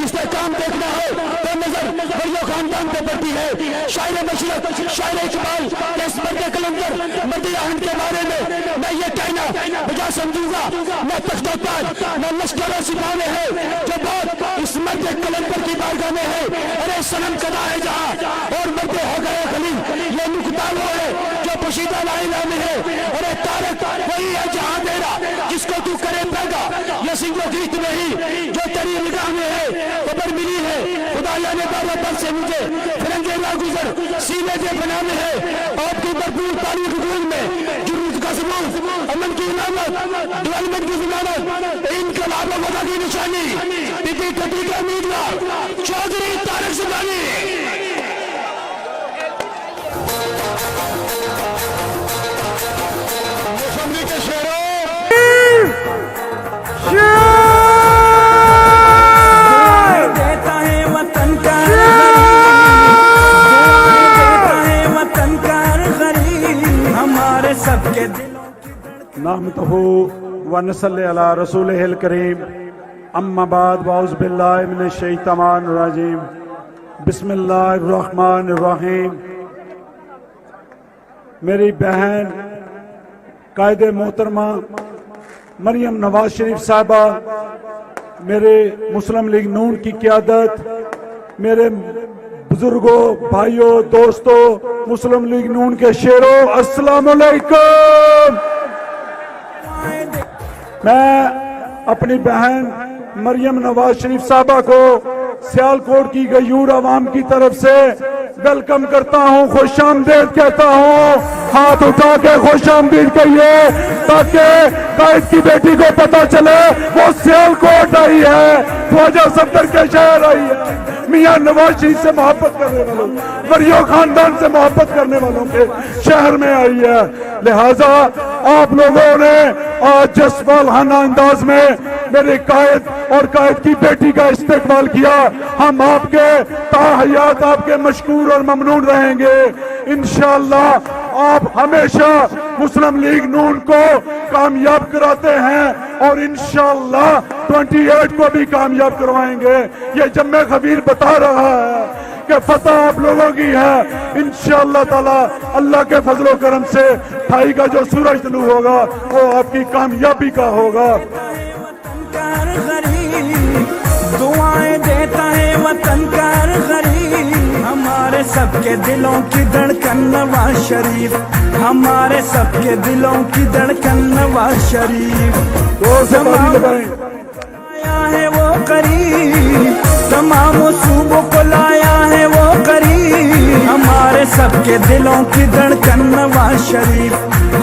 इस्तेहकाम देखना हो तो नजरबंदियों खानदान पे पड़ती है। शायर मशरक शायर इकबाल के इस मर्दे कलंदर मर्दे आहन के बारे में मैं ये कहना बजा समझूंगा, मैं तख्ताताज मैं लश्कर सिपा में है जो बात इस मर्द कलंदर की बारगाह में है। अरे सनम कदा है जहाँ और मर्दे हो गए खलील, ये नुकता वो है जो पोशीदा लाइला में है। अरे तारक वही है जहाँ तेरा जिसको तू करे पैदा, ये सिंगो गीत में ही जो तेरी निगाह में है खबर मिली है। खुदाया ने बाबा से मुझे फिरंगे ना गुजर सीने के बना में है। आपकी भरपूर तारीख गुल में जुर्रत का सबूत, अमन की इमामत, डेवलपमेंट की जमानत, इनकलाब वफा की निशानी, टिकी कटी का उम्मीदवार चौधरी तारक सुबानी। असेंबली के शेरों देता है वतन का, देता है वतन का गरीब हमारे सबके दिलों। नहमदुहु व नसल्ली अला रसूलिहिल करीम, अम्मा बाद वाउज़ बिल्लाहि मिनश शैतानिर रजीम, बिस्मिल्लाहिर रहमानिर रहीम। मेरी बहन कायदे मोहतरमा मरियम नवाज शरीफ साहबा, मेरे मुस्लिम लीग नून की क़यादत, मेरे बुजुर्गों, भाइयों, दोस्तों, मुस्लिम लीग नून के शेरों, अस्सलाम वालेकुम। मैं अपनी बहन मरियम नवाज शरीफ साहबा को सियालकोट की गयूर आवाम की तरफ से वेलकम करता हूं, खुशामदीद कहता हूं। हाथ उठा के खुशामदीद कहिए ताकि कायद की बेटी को पता चले वो सियालकोट आई है, ख्वाजा सफदर के शहर आई है। मियां नवाज शरीफ से मोहब्बत करने वालों, वरियो खानदान से मोहब्बत करने वालों के शहर में आई है। लिहाजा आप लोगों ने आज जज्बाना अंदाज में मेरे कायद और कायद की बेटी का इस्तेकबाल किया। हम आपके ताहयात आपके मशकूर और ममनून रहेंगे। इंशाअल्लाह आप हमेशा मुस्लिम लीग नून को कामयाब कराते हैं और इंशाअल्लाह 28 को भी कामयाब करवाएंगे। ये जम्मे खबीर बता रहा है। कि फतह आप लोगों की है इंशाअल्लाह ताला। अल्लाह के फजलो करम से 28 का जो सूरज तलू होगा वो आपकी कामयाबी का होगा। दुआएं देता है वतन कार गरीब, हमारे सबके दिलों की धड़कन नवाज शरीफ, हमारे सबके दिलों की धड़कन नवाज शरीफ। आया है वो करीब, तमाम सूबों को लाया है वो करीब, हमारे सबके दिलों की धड़कन नवाज शरीफ,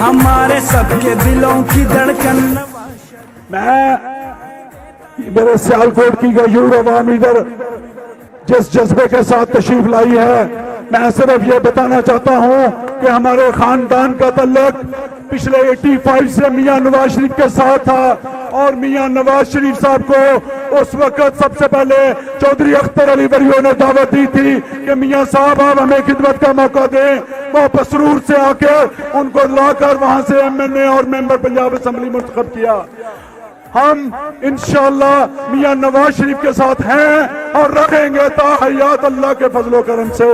हमारे सबके दिलों की धड़कन नवाज शरीफ। मेरे सियालकोट की गयूर अवाम इधर जिस जज्बे के साथ तशरीफ लाई है, मैं सिर्फ ये बताना चाहता हूँ कि हमारे खानदान का तल्लुक पिछले 85 से मियां नवाज शरीफ के साथ था और मियां नवाज शरीफ साहब को उस वक्त सबसे पहले चौधरी अख्तर अली वरियो ने दावत दी थी कि मियां साहब आप हमें खिदमत का मौका दें। वो पसरूर से आके उनको लाकर वहां से MNA और मेंबर पंजाब असेंबली मुंतखब किया। हम इंशाअल्लाह मियां नवाज शरीफ के साथ हैं और रहेंगे ताहयात अल्लाह के फजलो करम से।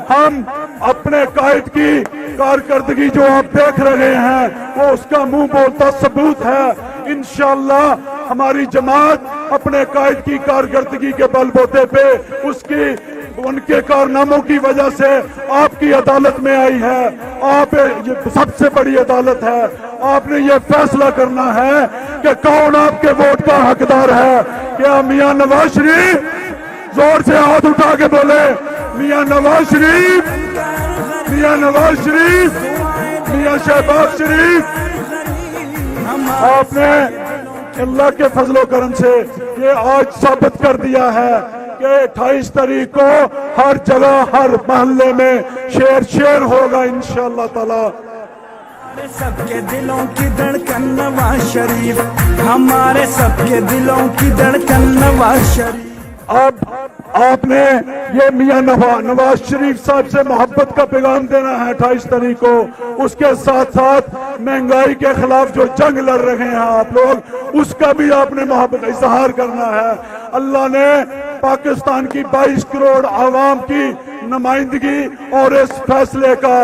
हम अपने कायद की कारकर्दगी जो आप देख रहे हैं वो उसका मुंह बोलता सबूत है। इंशाअल्लाह हमारी जमात अपने कायद की कारकर्दगी के बलबूते पे उनके कारनामों की वजह से आपकी अदालत में आई है। आप ये सबसे बड़ी अदालत है, आपने ये फैसला करना है कि कौन आपके वोट का हकदार है। क्या मियां नवाज शरीफ? जोर से हाथ उठा के बोले मियां नवाज शरीफ, मियां नवाज शरीफ, मियां शहबाज शरीफ। आपने अल्लाह के फजलो करम से ये आज साबित कर दिया है कि 28 तारीख को हर जगह हर मोहल्ले में शेर शेर होगा इंशाअल्लाह ताला। हमारे सबके दिलों की धड़कन नवाज शरीफ, हमारे सबके दिलों की धड़कन नवाज शरीफ। अब आपने ये मियां नवाज शरीफ साहब से मोहब्बत का पैगाम देना है 28 तारीख को। उसके साथ साथ महंगाई के खिलाफ जो जंग लड़ रहे हैं आप लोग, उसका भी आपने मोहब्बत इजहार करना है। अल्लाह ने पाकिस्तान की 22 करोड़ आवाम की नुमाइंदगी और इस फैसले का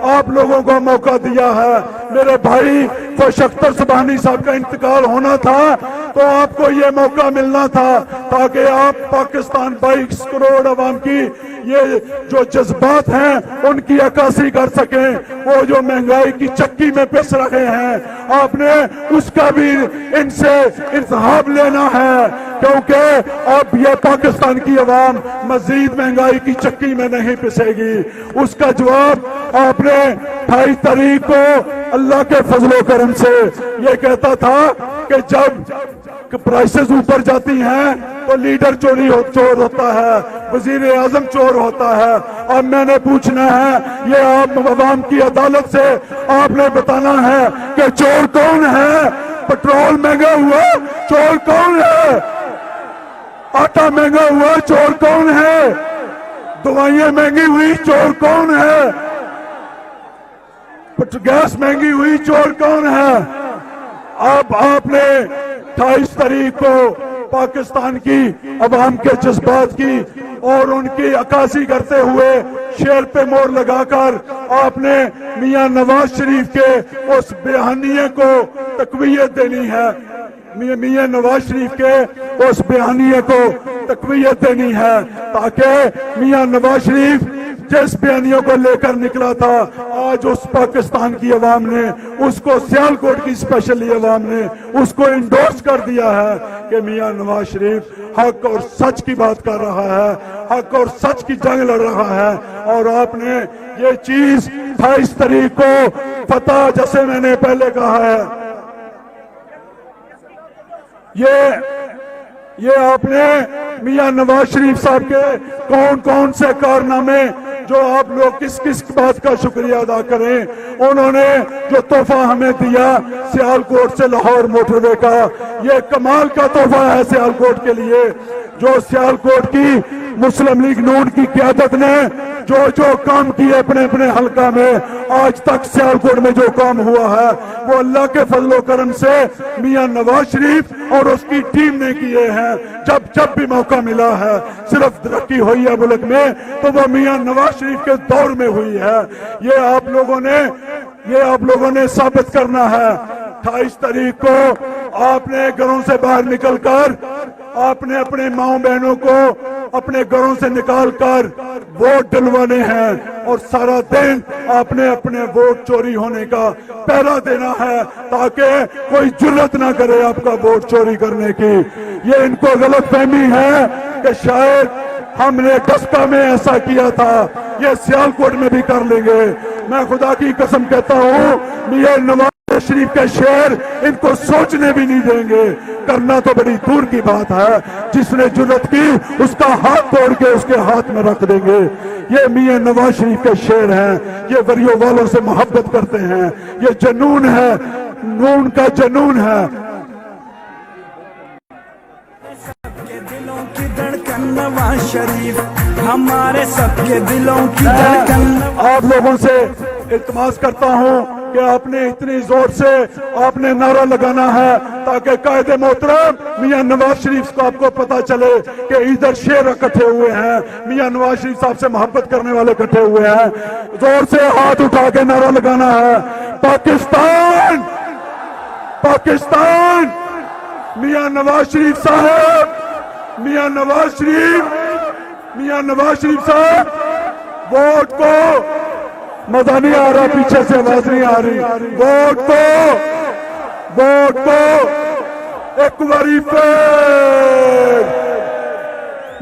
आप लोगों को मौका दिया है। मेरे भाई खुश अख्तर सुबहानी साहब का इंतकाल होना था तो आपको ये मौका मिलना था ताकि आप पाकिस्तान 22 करोड़ आवाम की ये जो जज्बात हैं उनकी अक्कासी कर सकें। वो जो महंगाई की चक्की में पिस रहे हैं आपने उसका भी इनसे इंतखाब लेना है, क्योंकि अब ये पाकिस्तान की आवाम मजीद महंगाई की चक्की में नहीं पिसेगी। उसका जवाब आपने 28 तारीख को अल्लाह के फजलो करम से ये कहता था कि जब प्राइसेस ऊपर जाती हैं तो लीडर चोर होता है, वजीर आजम चोर होता है। अब मैंने पूछना है, ये आप अवाम की अदालत से आपने बताना है कि चोर कौन है। पेट्रोल महंगा हुआ, चोर कौन है? आटा महंगा हुआ, चोर कौन है? दवाइयां महंगी हुई, चोर कौन है? गैस महंगी हुई, चोर कौन है? अब आपने 28 तारीख को पाकिस्तान की अवाम के जज्बात की और उनकी अक्कासी करते हुए शेर पे मोहर लगाकर आपने मियां नवाज शरीफ के उस बयानिए को तकवीयत देनी है। मियां नवाज शरीफ के उस बयानिए को तकवीयत देनी है ताकि मियां नवाज शरीफ जिस बयानियों को लेकर निकला था आज उस पाकिस्तान की आवाम ने उसको, सियालकोट की स्पेशली आवाम ने उसको इंडोर्स कर दिया है कि मियां नवाज शरीफ हक और सच की बात कर रहा है, हक और सच की जंग लड़ रहा है। और आपने ये चीज 28 तारीख को फतह, जैसे मैंने पहले कहा है, ये आपने मियां नवाज शरीफ साहब के कौन कौन से कारनामे जो आप लोग किस किस बात का शुक्रिया अदा करें। उन्होंने जो तोहफा हमें दिया सियालकोट से लाहौर मोटरवे का, ये कमाल का तोहफा है सियालकोट के लिए। जो सियालकोट की मुस्लिम लीग नून की क़यादत ने जो जो काम किए अपने अपने हल्का में, आज तक सियालकोट में जो काम हुआ है वो अल्लाह के फजलो करम से मियां नवाज शरीफ और उसकी टीम ने किए हैं। जब जब भी मौका मिला है, सिर्फ तरक्की हुई है मुल्क में तो वो मियां नवाज शरीफ के दौर में हुई है। ये आप लोगों ने साबित करना है। 28 तारीख को आपने घरों से बाहर निकलकर आपने अपने माओ बहनों को अपने घरों से निकालकर वोट डलवाने हैं और सारा दिन आपने अपने वोट चोरी होने का पहरा देना है ताकि कोई जुर्रत ना करे आपका वोट चोरी करने की। ये इनको गलतफहमी है कि शायद हमने डस्का में ऐसा किया था, ये सियालकोट में भी कर लेंगे। मैं खुदा की कसम कहता हूँ मियां नवाज शरीफ के शेर इनको सोचने भी नहीं देंगे। करना तो बड़ी दूर की बात है, जिसने जुर्रत की उसका हाथ तोड़ के उसके हाथ में रख देंगे। ये मियां नवाज शरीफ के शेर हैं, ये वरियों वालों से मोहब्बत करते हैं, ये जुनून है, नून का जुनून है। सबके दिलों की धड़कन नवाज शरीफ, हमारे सबके दिलों की धड़कन। आप लोगों से इल्तिमास करता हूँ कि आपने इतनी जोर से आपने नारा लगाना है ताकि कायदे मोहतरम मियां नवाज शरीफ को आपको पता चले कि इधर शेर इकट्ठे हुए हैं, मियां नवाज शरीफ साहब से मोहब्बत करने वाले इकट्ठे हुए हैं। जोर से हाथ उठा के नारा लगाना है, पाकिस्तान पाकिस्तान। मियां नवाज शरीफ साहब, मियां नवाज शरीफ साहब, वोट को मजा नहीं आ रहा, पीछे से आवाज नहीं आ रही। वोट को एक बारी फिर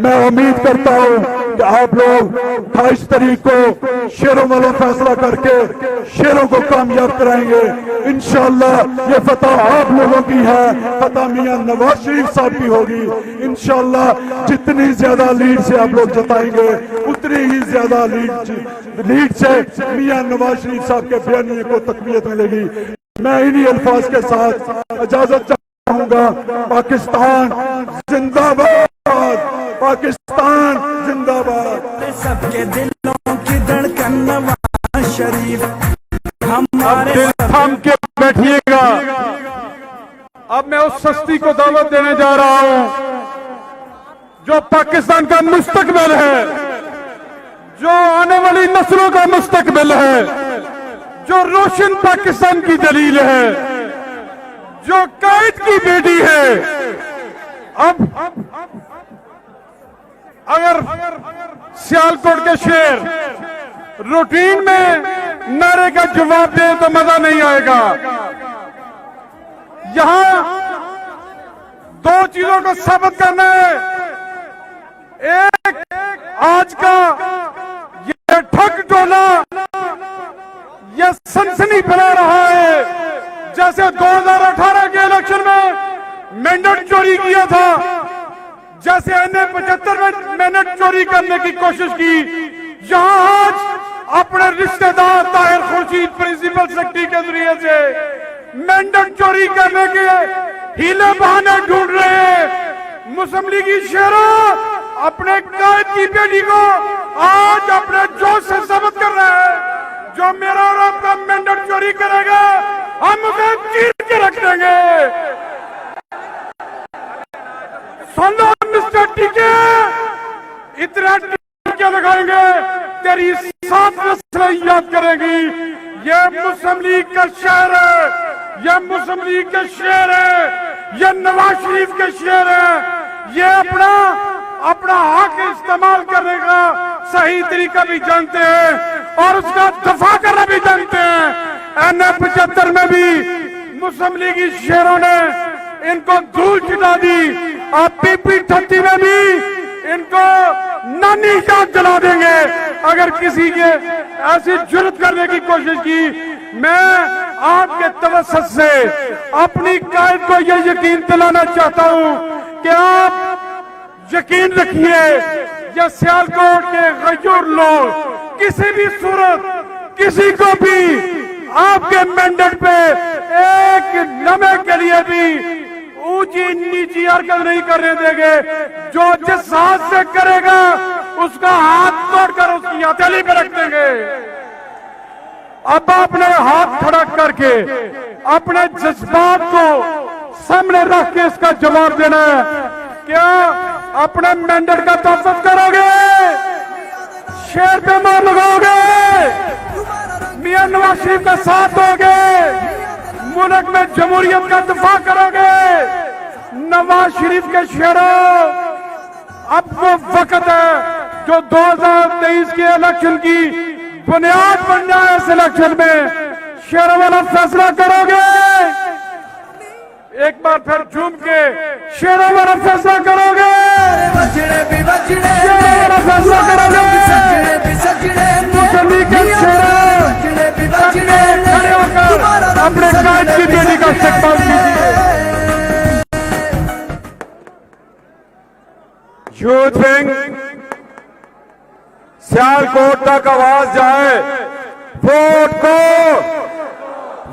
मैं उम्मीद करता हूं कि आप लोग 28 तारीख को शेरों वाला फैसला करके शेरों को कामयाब कराएंगे। इंशाअल्लाह ये फतह आप लोगों की है, फतह मियां नवाज शरीफ साहब की होगी। इंशाअल्लाह जितनी ज्यादा लीड से आप लोग जताएंगे उतनी ही ज्यादा लीड से मियां नवाज शरीफ साहब के बयानिए को तकवीत मिलेगी। मैं इन्हीं अल्फाज के साथ इजाजत चाहूंगा। पाकिस्तान जिंदाबाद, पाकिस्तान जिंदाबाद। सबके दिलों की धड़कन नवाज शरीफ, हमारे दिल थाम के बैठिएगा। अब मैं उस सस्ती को दावत देने जा रहा हूं जो पाकिस्तान का मुस्तकबिल है, जो आने वाली नस्लों का मुस्तकबिल है, जो रोशन पाकिस्तान की दलील है, जो कायद की बेटी है। अब अगर सियालकोट के शेर रूटीन में नारे का जवाब दे तो मजा नहीं आएगा। यहां दो चीजों को साबित करना है। एक, आज का ये ठग टोला ये सनसनी फैला रहा है, जैसे 2018 के इलेक्शन में मैंडेट चोरी किया था, जैसे इन्हें 75 में मैंडेट चोरी करने की कोशिश की। यहां आज अपने रिश्तेदार ताहिर खुर्शीद प्रिंसिपल सेक्रेटरी के जरिए से मैंडेट चोरी करने के हीले बहाने ढूंढ रहे हैं। मुस्लिम लीगी शेरों अपने कायद की बेटी को आज अपने जोश से साबित कर रहे हैं। जो मेरा और आपका मैंडेट चोरी करेगा हम उसे चीर के रख देंगे। सुन लो मिस्टर टीके, इतना टीके लगाएंगे तेरी 7 नस्लें याद करेंगी। ये मुस्लिम लीग का शहर है, ये मुस्लिम लीग के शेर है, ये नवाज शरीफ के शेर है। ये अपना हक इस्तेमाल करने का सही तरीका भी जानते हैं और उसका दफा करना भी जानते हैं। NF-75 में भी मुस्लिम लीगी शेरों ने इनको धूल छिटा दी, और PP-30 में भी इनको नानी जान जला देंगे अगर किसी के ऐसी जुर्रत करने की कोशिश की। मैं आपके तवज्जुह से अपनी कायद को यह यकीन दिलाना चाहता हूं कि आप यकीन रखिए, ये सियालकोट के गयूर लोग किसी भी सूरत किसी को भी आपके मैंडेट पे एक लम्हे के लिए भी ऊंची नीची हरकत नहीं करने देंगे। जो जिस हाथ से करेगा उसका हाथ तोड़कर उसकी हथेली पे रख देंगे। अब अपने हाथ खड़ा करके अपने जज्बात को सामने रख के इसका जवाब देना है। क्या अपने मैंडेट का तहफ़्फ़ुज़ करोगे? शेर पे मार लगाओगे? मियां नवाज शरीफ का साथ दोगे? मुल्क में जमहूरियत का दफा करोगे? नवाज शरीफ के शेरों, अब वो वक्त है जो 2023 के इलेक्शन की बुनियाद बन जाए। इस इलेक्शन में शेरों वाला फैसला करोगे? एक बार फिर झूम के शेरों वाला फैसला करोगे? शेरों वाला फैसला करोगे? मुस्लिम लीग के शेरों, खड़े होकर अपने कायद की बेटी का इस्तेमाल कीजिए। यूथ विंग सियालकोट तक आवाज जाए, वोट को,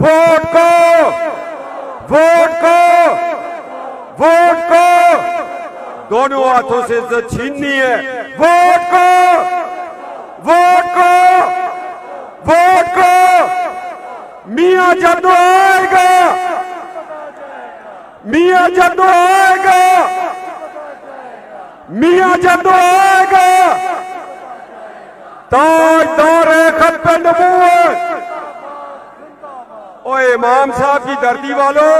वोट को, वोट को, वोट को। दोनों हाथों से इज्जत छीननी है। वोट को, वोट को, वोट को। मियां जादू आएगा, मियां जादू आएगा, मियां जादू आएगा। ताजदार खत्म नबूवत। ओए इमाम साहब की धरती वालों,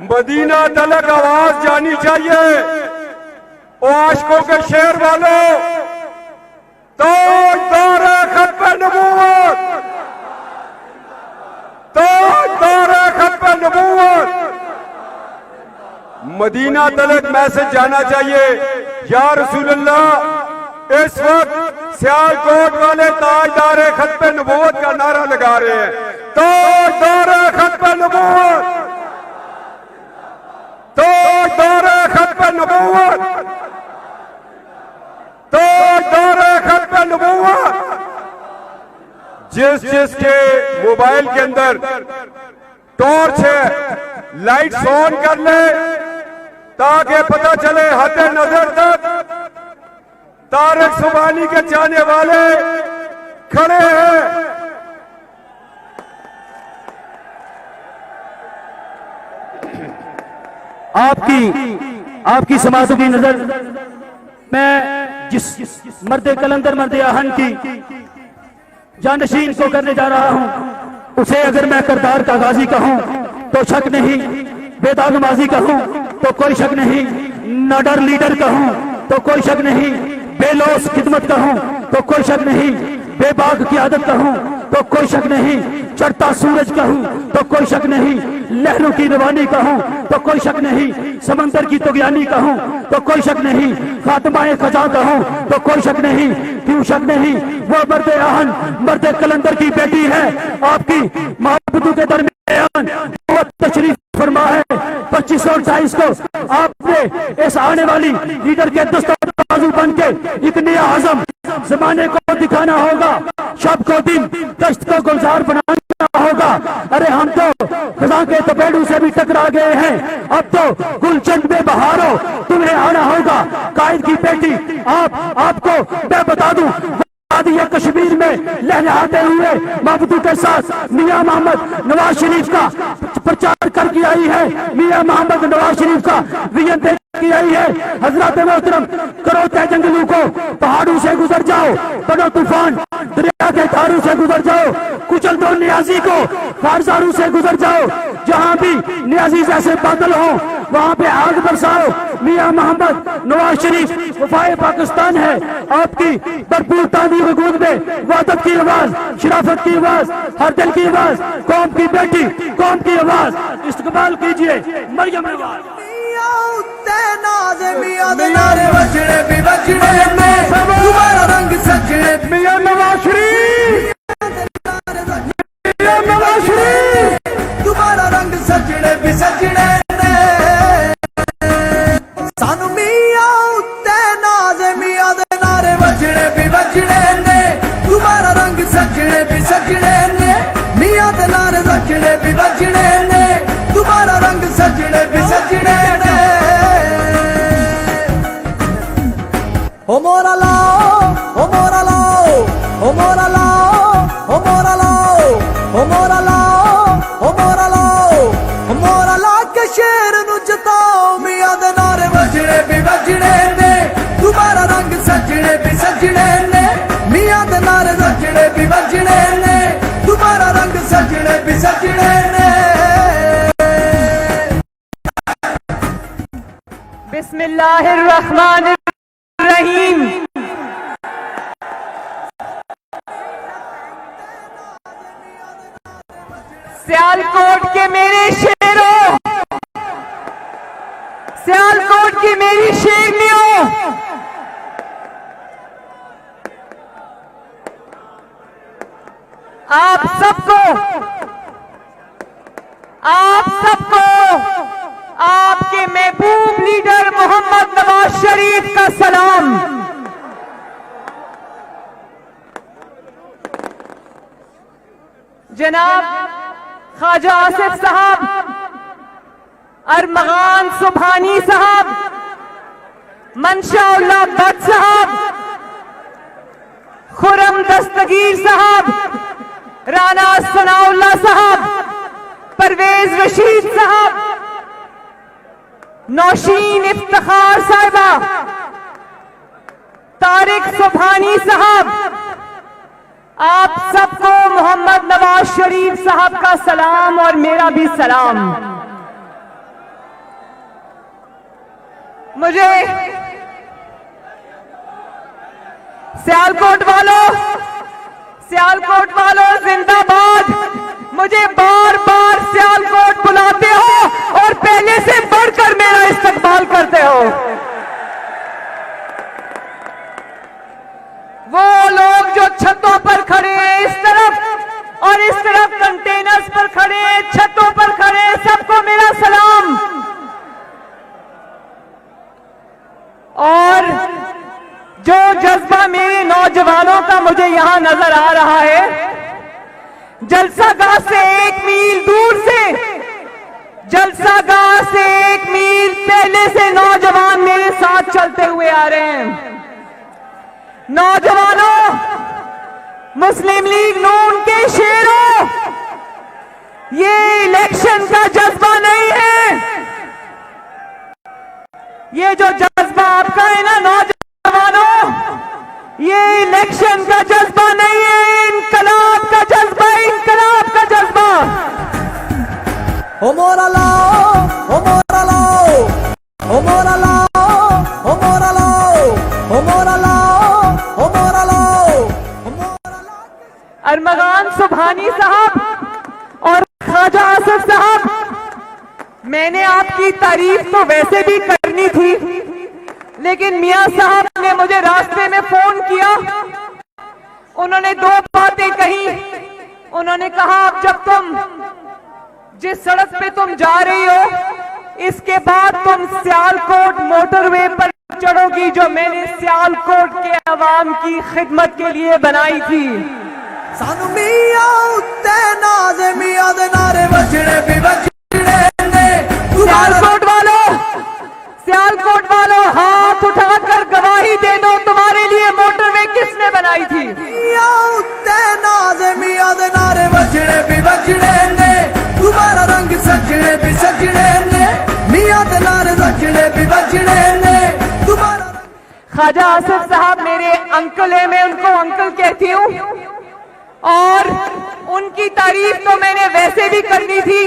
मदीना तलक आवाज जानी चाहिए। ओ आशिकों के शेर वालों, ताजदार खत्म नबूवत, ताजदार खत्म नबूवत। मदीना तलक मैसेज जाना चाहिए। या रसूल अल्लाह, इस वक्त सियालकोट वाले ताजदार खत्म नबूवत का नारा लगा रहे हैं। ताजदार खत्म नबूवत, ताजदार खत्म नबूवत, ताजदार खत्म नबूवत। जिसके मोबाइल के अंदर टॉर्च है, लाइट्स ऑन कर ले ताकि पता चले हद नजर तक तारिक सुबहानी के चाहने वाले खड़े हैं। आपकी समातों की नजर मैं जिस मर्दे कलंदर मर्दे आहन की जानशीन को करने जा रहा हूं, उसे अगर मैं करदार का गाजी कहूं तो शक नहीं, बेदाग माजी कहूं तो कोई शक नहीं, नडर लीडर कहूं तो कोई शक नहीं, बेलोस खिदमत कहूं तो कोई शक नहीं, बेबाक की आदत कहूं तो कोई शक नहीं, चढ़ता सूरज कहूं तो कोई शक नहीं, लहरों की रवानी कहूं तो कोई शक नहीं, समंदर की तुगयानी कहूं तो कोई शक नहीं, खात्माए खजा कहूं तो कोई शक नहीं। क्यों शक नहीं? वो मर्दे आहन मर्दे कलंदर की बेटी है। आपकी महबूबों के दरमियान वो तशरीफ फरमा है। 2528 को आपने इस आने वाली लीडर के दस्तावेज़ बन के एक नया आज़म जमाने को दिखाना होगा। शब को दिन, दश्त को गुलजार बनाना होगा। अरे हम तो खजा के तपेड़ू से भी टकरा गए हैं, अब तो गुलचंद में बहारो तुम्हें आना होगा। कायद की बेटी आपको मैं बता दूं, ये कश्मीर में लहराते हुए महबूबों के साथ मियां मोहम्मद नवाज शरीफ का प्रचार करके आई है। मियां मोहम्मद नवाज शरीफ का विजन देख की आई है। हजरत मोहतरम करो तय जंगलों को, पहाड़ों से गुजर जाओ, बनो तूफान दरिया के धारों से गुजर जाओ, कुचल दो नियाजी को खारजारों से गुजर जाओ। जहां भी नियाजी जैसे बादल हो वहां पे आग बरसाओ। मियां मोहम्मद नवाज शरीफ वफाए पाकिस्तान है। आपकी भरपूर तादी वजूद में वादत की आवाज, शराफत की आवाज, हर दिल की आवाज, कौम की बेटी, कौम की आवाज इस्तेमाल कीजिए। मरियम नवाज मियां नवाज शरीफ, मियां नवाज शरीफ, तुम्हारा रंग सजने भी सजने सानू मियां उत्ते नाज़े मियां दे नारे वजने भी वजने ने, तुम्हारा रंग सजने भी सजने ने। सजने भी बजने ने, दोबारा रंग सजने भी सजने ने। ओ मोरा लाओ, ओ मोरा लाओ, ओ मोरा लाओ, ओ मोरा लाओ, ओ मोरा लाओ, ओ मोरा लाओ, ओ मोरा ला के शेर नु जताओ, मियां दे नारे वजने भी वजने ने, दोबारा रंग सजने भी सजने ने, मियां दे नारे वजने भी वजने ने, दोबारा रंग सजने भी सजने ने। बिस्मिल्लाहिर्रहमानिर्रहीम। सियालकोट के मेरे शेरों, सियालकोट की मेरी शेरनियों, आप सबको आपके महबूब लीडर मोहम्मद नवाज शरीफ का सलाम। जनाब ख्वाजा आसिफ साहब, अरमगान सुभानी साहब, मंशाउल्लाह भट्ट साहब, खुरम दस्तगीर साहब, राना सनाउल्लाह साहब, परवेज रशीद साहब, नौशीन इफ्तिखार साहिबा, तारिक सुभानी साहब, आप सबको मोहम्मद नवाज शरीफ साहब का सलाम और मेरा भी सलाम। मुझे सियालकोट वालों जिंदाबाद। मुझे बार बार सियालकोट बुलाते हो और पहले से बढ़कर मेरा इस्तकबाल करते हो। वो लोग जो छतों पर खड़े हैं इस तरफ और इस तरफ कंटेनर्स पर खड़े हैं, छतों पर खड़े हैं, सबको मेरा सलाम। और जो जज्बा मेरे नौजवानों का मुझे यहां नजर आ रहा है, जलसागाह से 1 मील दूर से, जलसागाह से 1 मील पहले से नौजवान मेरे साथ चलते हुए आ रहे हैं। नौजवानों, मुस्लिम लीग नून के शेरों, ये इलेक्शन का जज्बा नहीं है। ये जो जज्बा आपका है ना नौजवानों, ये इलेक्शन का जज्बा नहीं है, इनकलाब का जज्बा, इनकलाब का जज्बा। ओ मोरा लाओ, ओ मोरा लाओ, ओ मोरा लाओ, ओ मोरा लाओ, ओ मोरा लाओ, ओ मोरा लाओ, ओ मोरा लाओ। अरमगान सुभानी साहब और ख्वाजा आसिफ साहब, मैंने आपकी तारीफ तो वैसे भी करनी थी, लेकिन मियां साहब ने मुझे रास्ते में फोन किया। उन्होंने 2 बातें कही। उन्होंने कहा, अब जब तुम जिस सड़क पे तुम जा रही हो, इसके बाद तुम सियालकोट मोटरवे पर चढ़ोगी, जो मैंने सियालकोट के अवाम की खिदमत के लिए बनाई थी। सानू मियां उत्ते नाज़, मियां दे नारे वजने भी वजने ने। सियालकोट वालों, हाथ उठाकर गवाही दे दो, तुम्हारे लिए मोटरवे किसने बनाई थी? मियां उत्ते नाज़, मियां दे नारे वजने भी वजने ने, दोबारा रंग सजने भी सजने ने, मियां दे नारे वजने भी वजने ने, दोबारा। ख्वाजा आसिफ साहब मेरे अंकल है, मैं उनको अंकल कहती हूँ, और उनकी तारीफ तो मैंने वैसे भी करनी थी।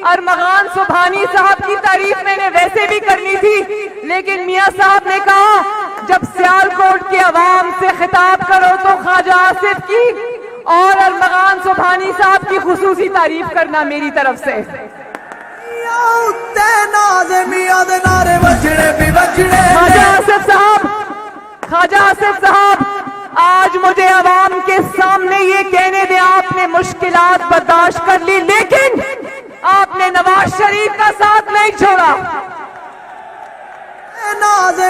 अरमगान सुभानी साहब की तारीफ मैंने वैसे भी करनी थी, लेकिन मियां साहब ने कहा, जब सियालकोट के अवाम से खिताब करो तो ख्वाजा आसिफ की और अरमगान सुभानी साहब की खुसूसी तारीफ करना मेरी तरफ से। ख्वाजा आसिफ साहब, आज मुझे अवाम के सामने ये कहने दे, आपने मुश्किलात बर्दाश्त कर ली, लेकिन आपने नवाज शरीफ का साथ नहीं छोड़ा।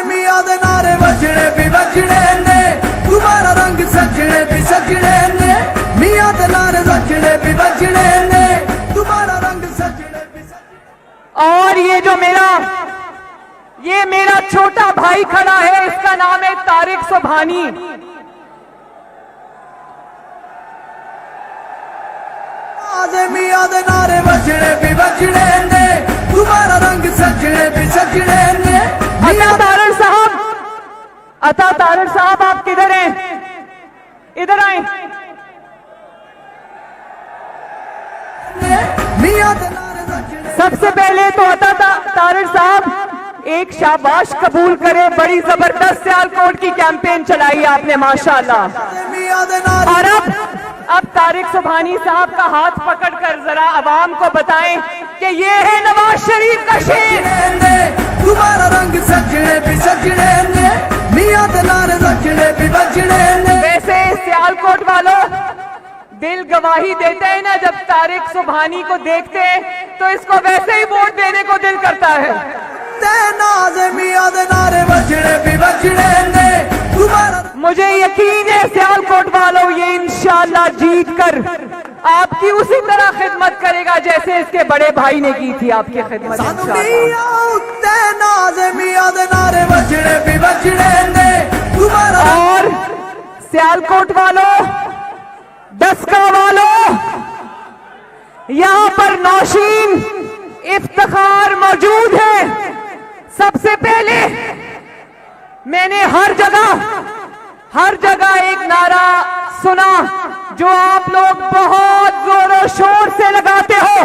मियां दे नारे वजने भी वजने ने, दोबारा रंग सजने भी सजने ने, मियां दे नारे वजने भी वजने ने। ये मेरा छोटा भाई खड़ा है, इसका नाम है तारिक सुभानी। मियां दे नारे बजने भी बजने ने, तुम्हारा रंग सजने भी सजने ने। अता तारड़ साहब आप किधर हैं? इधर आए। सबसे पहले तो अता तारड़ साहब एक शाबाश कबूल करें, बड़ी जबरदस्त सियालकोट की कैंपेन चलाई आपने माशाल्लाह। और अब तारिक सुभानी साहब का हाथ पकड़कर जरा अवाम को बताएं कि ये है नवाज शरीफ का शेर। तुम्हारा रंग सजने भी सजने ने, मियां दे नारे बजने भी बजने ने। वैसे सियालकोट वालों दिल गवाही देते हैं ना, जब तारिक सुभानी को देखते हैं तो इसको वैसे ही वोट देने को दिल करता है। मियां दे नारे बजने भी बजने ने, तुम्हारा। मुझे यकीन है सियालकोट वालों ये इंशाअल्लाह जीत कर आपकी उसी तरह खिदमत करेगा जैसे इसके बड़े भाई ने की थी आपकी खिदमत इंशाअल्लाह। और सियालकोट वालों, डस्का वालों, यहाँ पर नौशीन इफ्तिखार मौजूद है। सबसे पहले मैंने हर जगह एक नारा सुना जो आप लोग बहुत जोरों शोर से लगाते हो,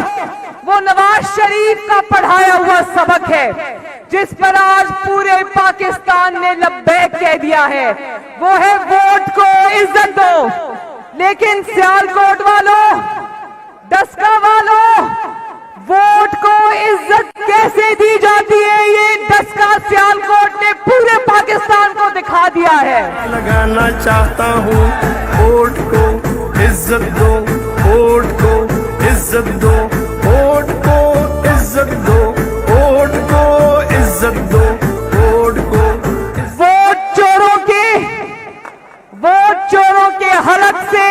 वो नवाज शरीफ का पढ़ाया हुआ सबक है जिस पर आज पूरे पाकिस्तान ने लब्बैक कह दिया है, वो है वोट को इज्जत दो। लेकिन सियालकोट वालों, डस्का वालों, वोट को इज्जत कैसे दी जाती है ये डस्का सियालकोट ने पूरे पाकिस्तान को दिखा दिया है। लगाना चाहता हूँ वोट को इज्जत दो, वोट को इज्जत दो, वोट को इज्जत दो, वोट को इज्जत दो, वोट को। वोट चोरों के हलक से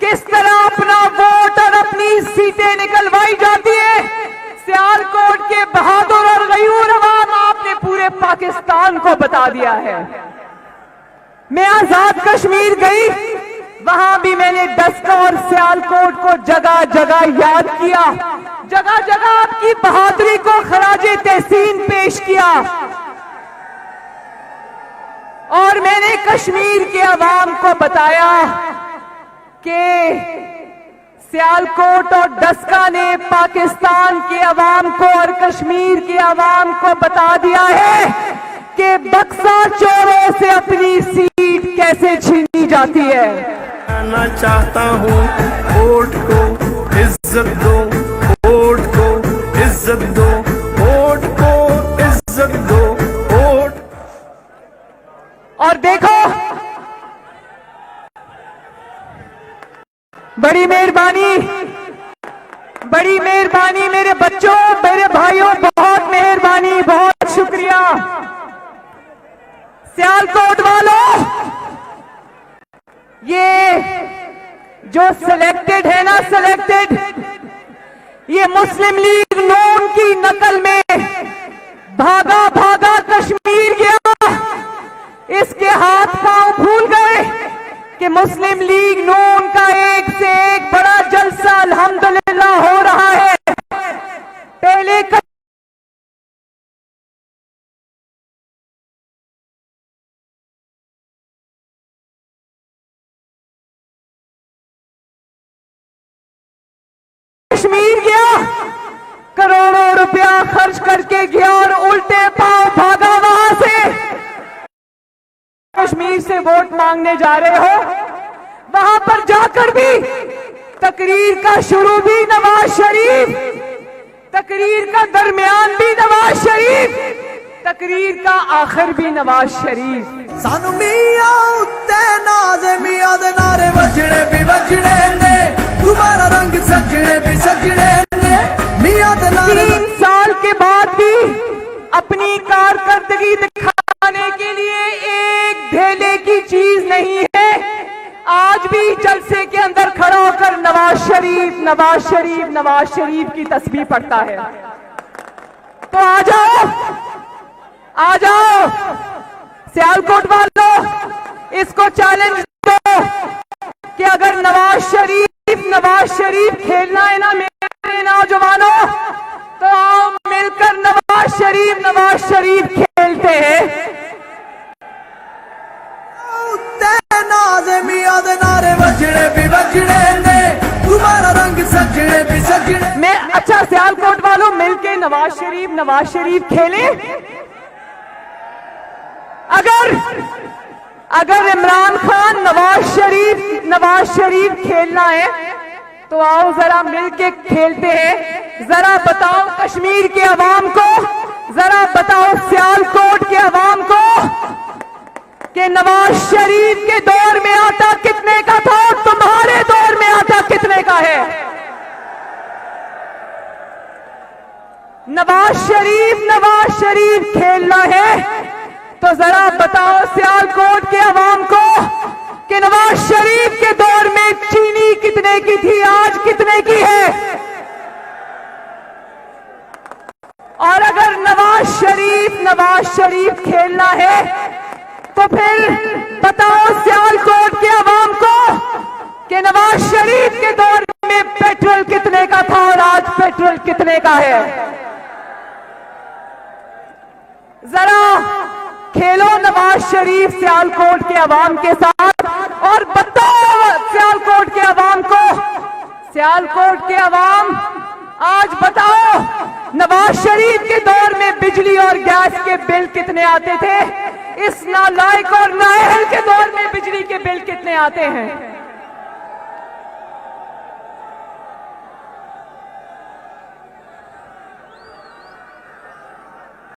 किस तरह अपना वोट और अपनी सीटें निकलवाई जाती है, सियालकोट के बहादुर और गयूर अवाम आपने पूरे पाकिस्तान को बता दिया है। मैं आजाद कश्मीर गई, वहां भी मैंने डस्का और सियालकोट को जगह जगह याद किया, जगह जगह आपकी बहादुरी को खराजे तहसीन पेश किया। और मैंने कश्मीर के अवाम को बताया कि सियालकोट और डस्का ने पाकिस्तान के अवाम को और कश्मीर के अवाम को बता दिया है कि बक्सा चोरों से अपनी सीट कैसे छीनी जाती है। मैं चाहता हूँ वोट को इज्जत दो, वोट को इज्जत दो, वोट को इज्जत दो, वोट। और देखो, बड़ी मेहरबानी मेरे बच्चों, मेरे भाइयों, बहुत मेहरबानी, बहुत शुक्रिया। सियालकोट वालों, ये जो सिलेक्टेड है ना, ये मुस्लिम लीग नून की नकल में भागा भागा कश्मीर गया, इसके हाथ पांव भूल गए कि मुस्लिम लीग नून का एक से एक बड़ा जलसा अल्हम्दुलिल्लाह हो रहा है। पहले कश्मीर गया, करोड़ों रुपया खर्च करके गया और उल्टे पांव भागा वहां से। कश्मीर से वोट मांगने जा रहे हो, वहां पर जाकर भी तकरीर का शुरू भी नवाज शरीफ, तकरीर का दरमियान भी नवाज शरीफ, तकरीर का आखिर भी नवाज शरीफ। सानू मियां उत्ते नाज़े मियां दे नारे बजने भी बजने ने, तुम्हारा रंग सजने भी सजने ने, मियां दे नारे। 3 साल के बाद भी अपनी कारकर्दगी दिखाने के लिए एक धेले की चीज नहीं है। आज भी जलसे के अंदर खड़ा होकर नवाज शरीफ की तस्बीह पढ़ता है। तो आ जाओ सियालकोट वालों, इसको चैलेंज दो कि अगर नवाज शरीफ खेलना है ना मेरे नौजवानों, तो आओ मिलकर नवाज शरीफ खेलते हैं। मैं अच्छा सियालकोट वालों मिलके नवाज शरीफ खेले। अगर इमरान खान नवाज शरीफ खेलना है तो आओ जरा मिलके खेलते हैं। जरा बताओ कश्मीर के अवाम को, जरा बताओ सियालकोट के अवाम को कि नवाज शरीफ के दौर में आटा कितने का था और तुम्हारे दौर में आटा कितने का है। नवाज शरीफ खेलना है तो जरा बताओ सियालकोट के अवाम को कि नवाज शरीफ के दौर में चीनी कितने की थी, आज कितने की है। और अगर नवाज शरीफ खेलना है तो फिर बताओ सियालकोट के अवाम को कि नवाज शरीफ के दौर में पेट्रोल कितने का था और आज पेट्रोल कितने का है। जरा खेलो नवाज शरीफ सियालकोट के अवाम के साथ और बताओ सियालकोट के अवाम को, सियालकोट के अवाम आज बताओ नवाज शरीफ के दौर में बिजली और गैस के बिल कितने आते थे, इस नालायक और नाअहल के दौर में बिजली के बिल कितने आते हैं।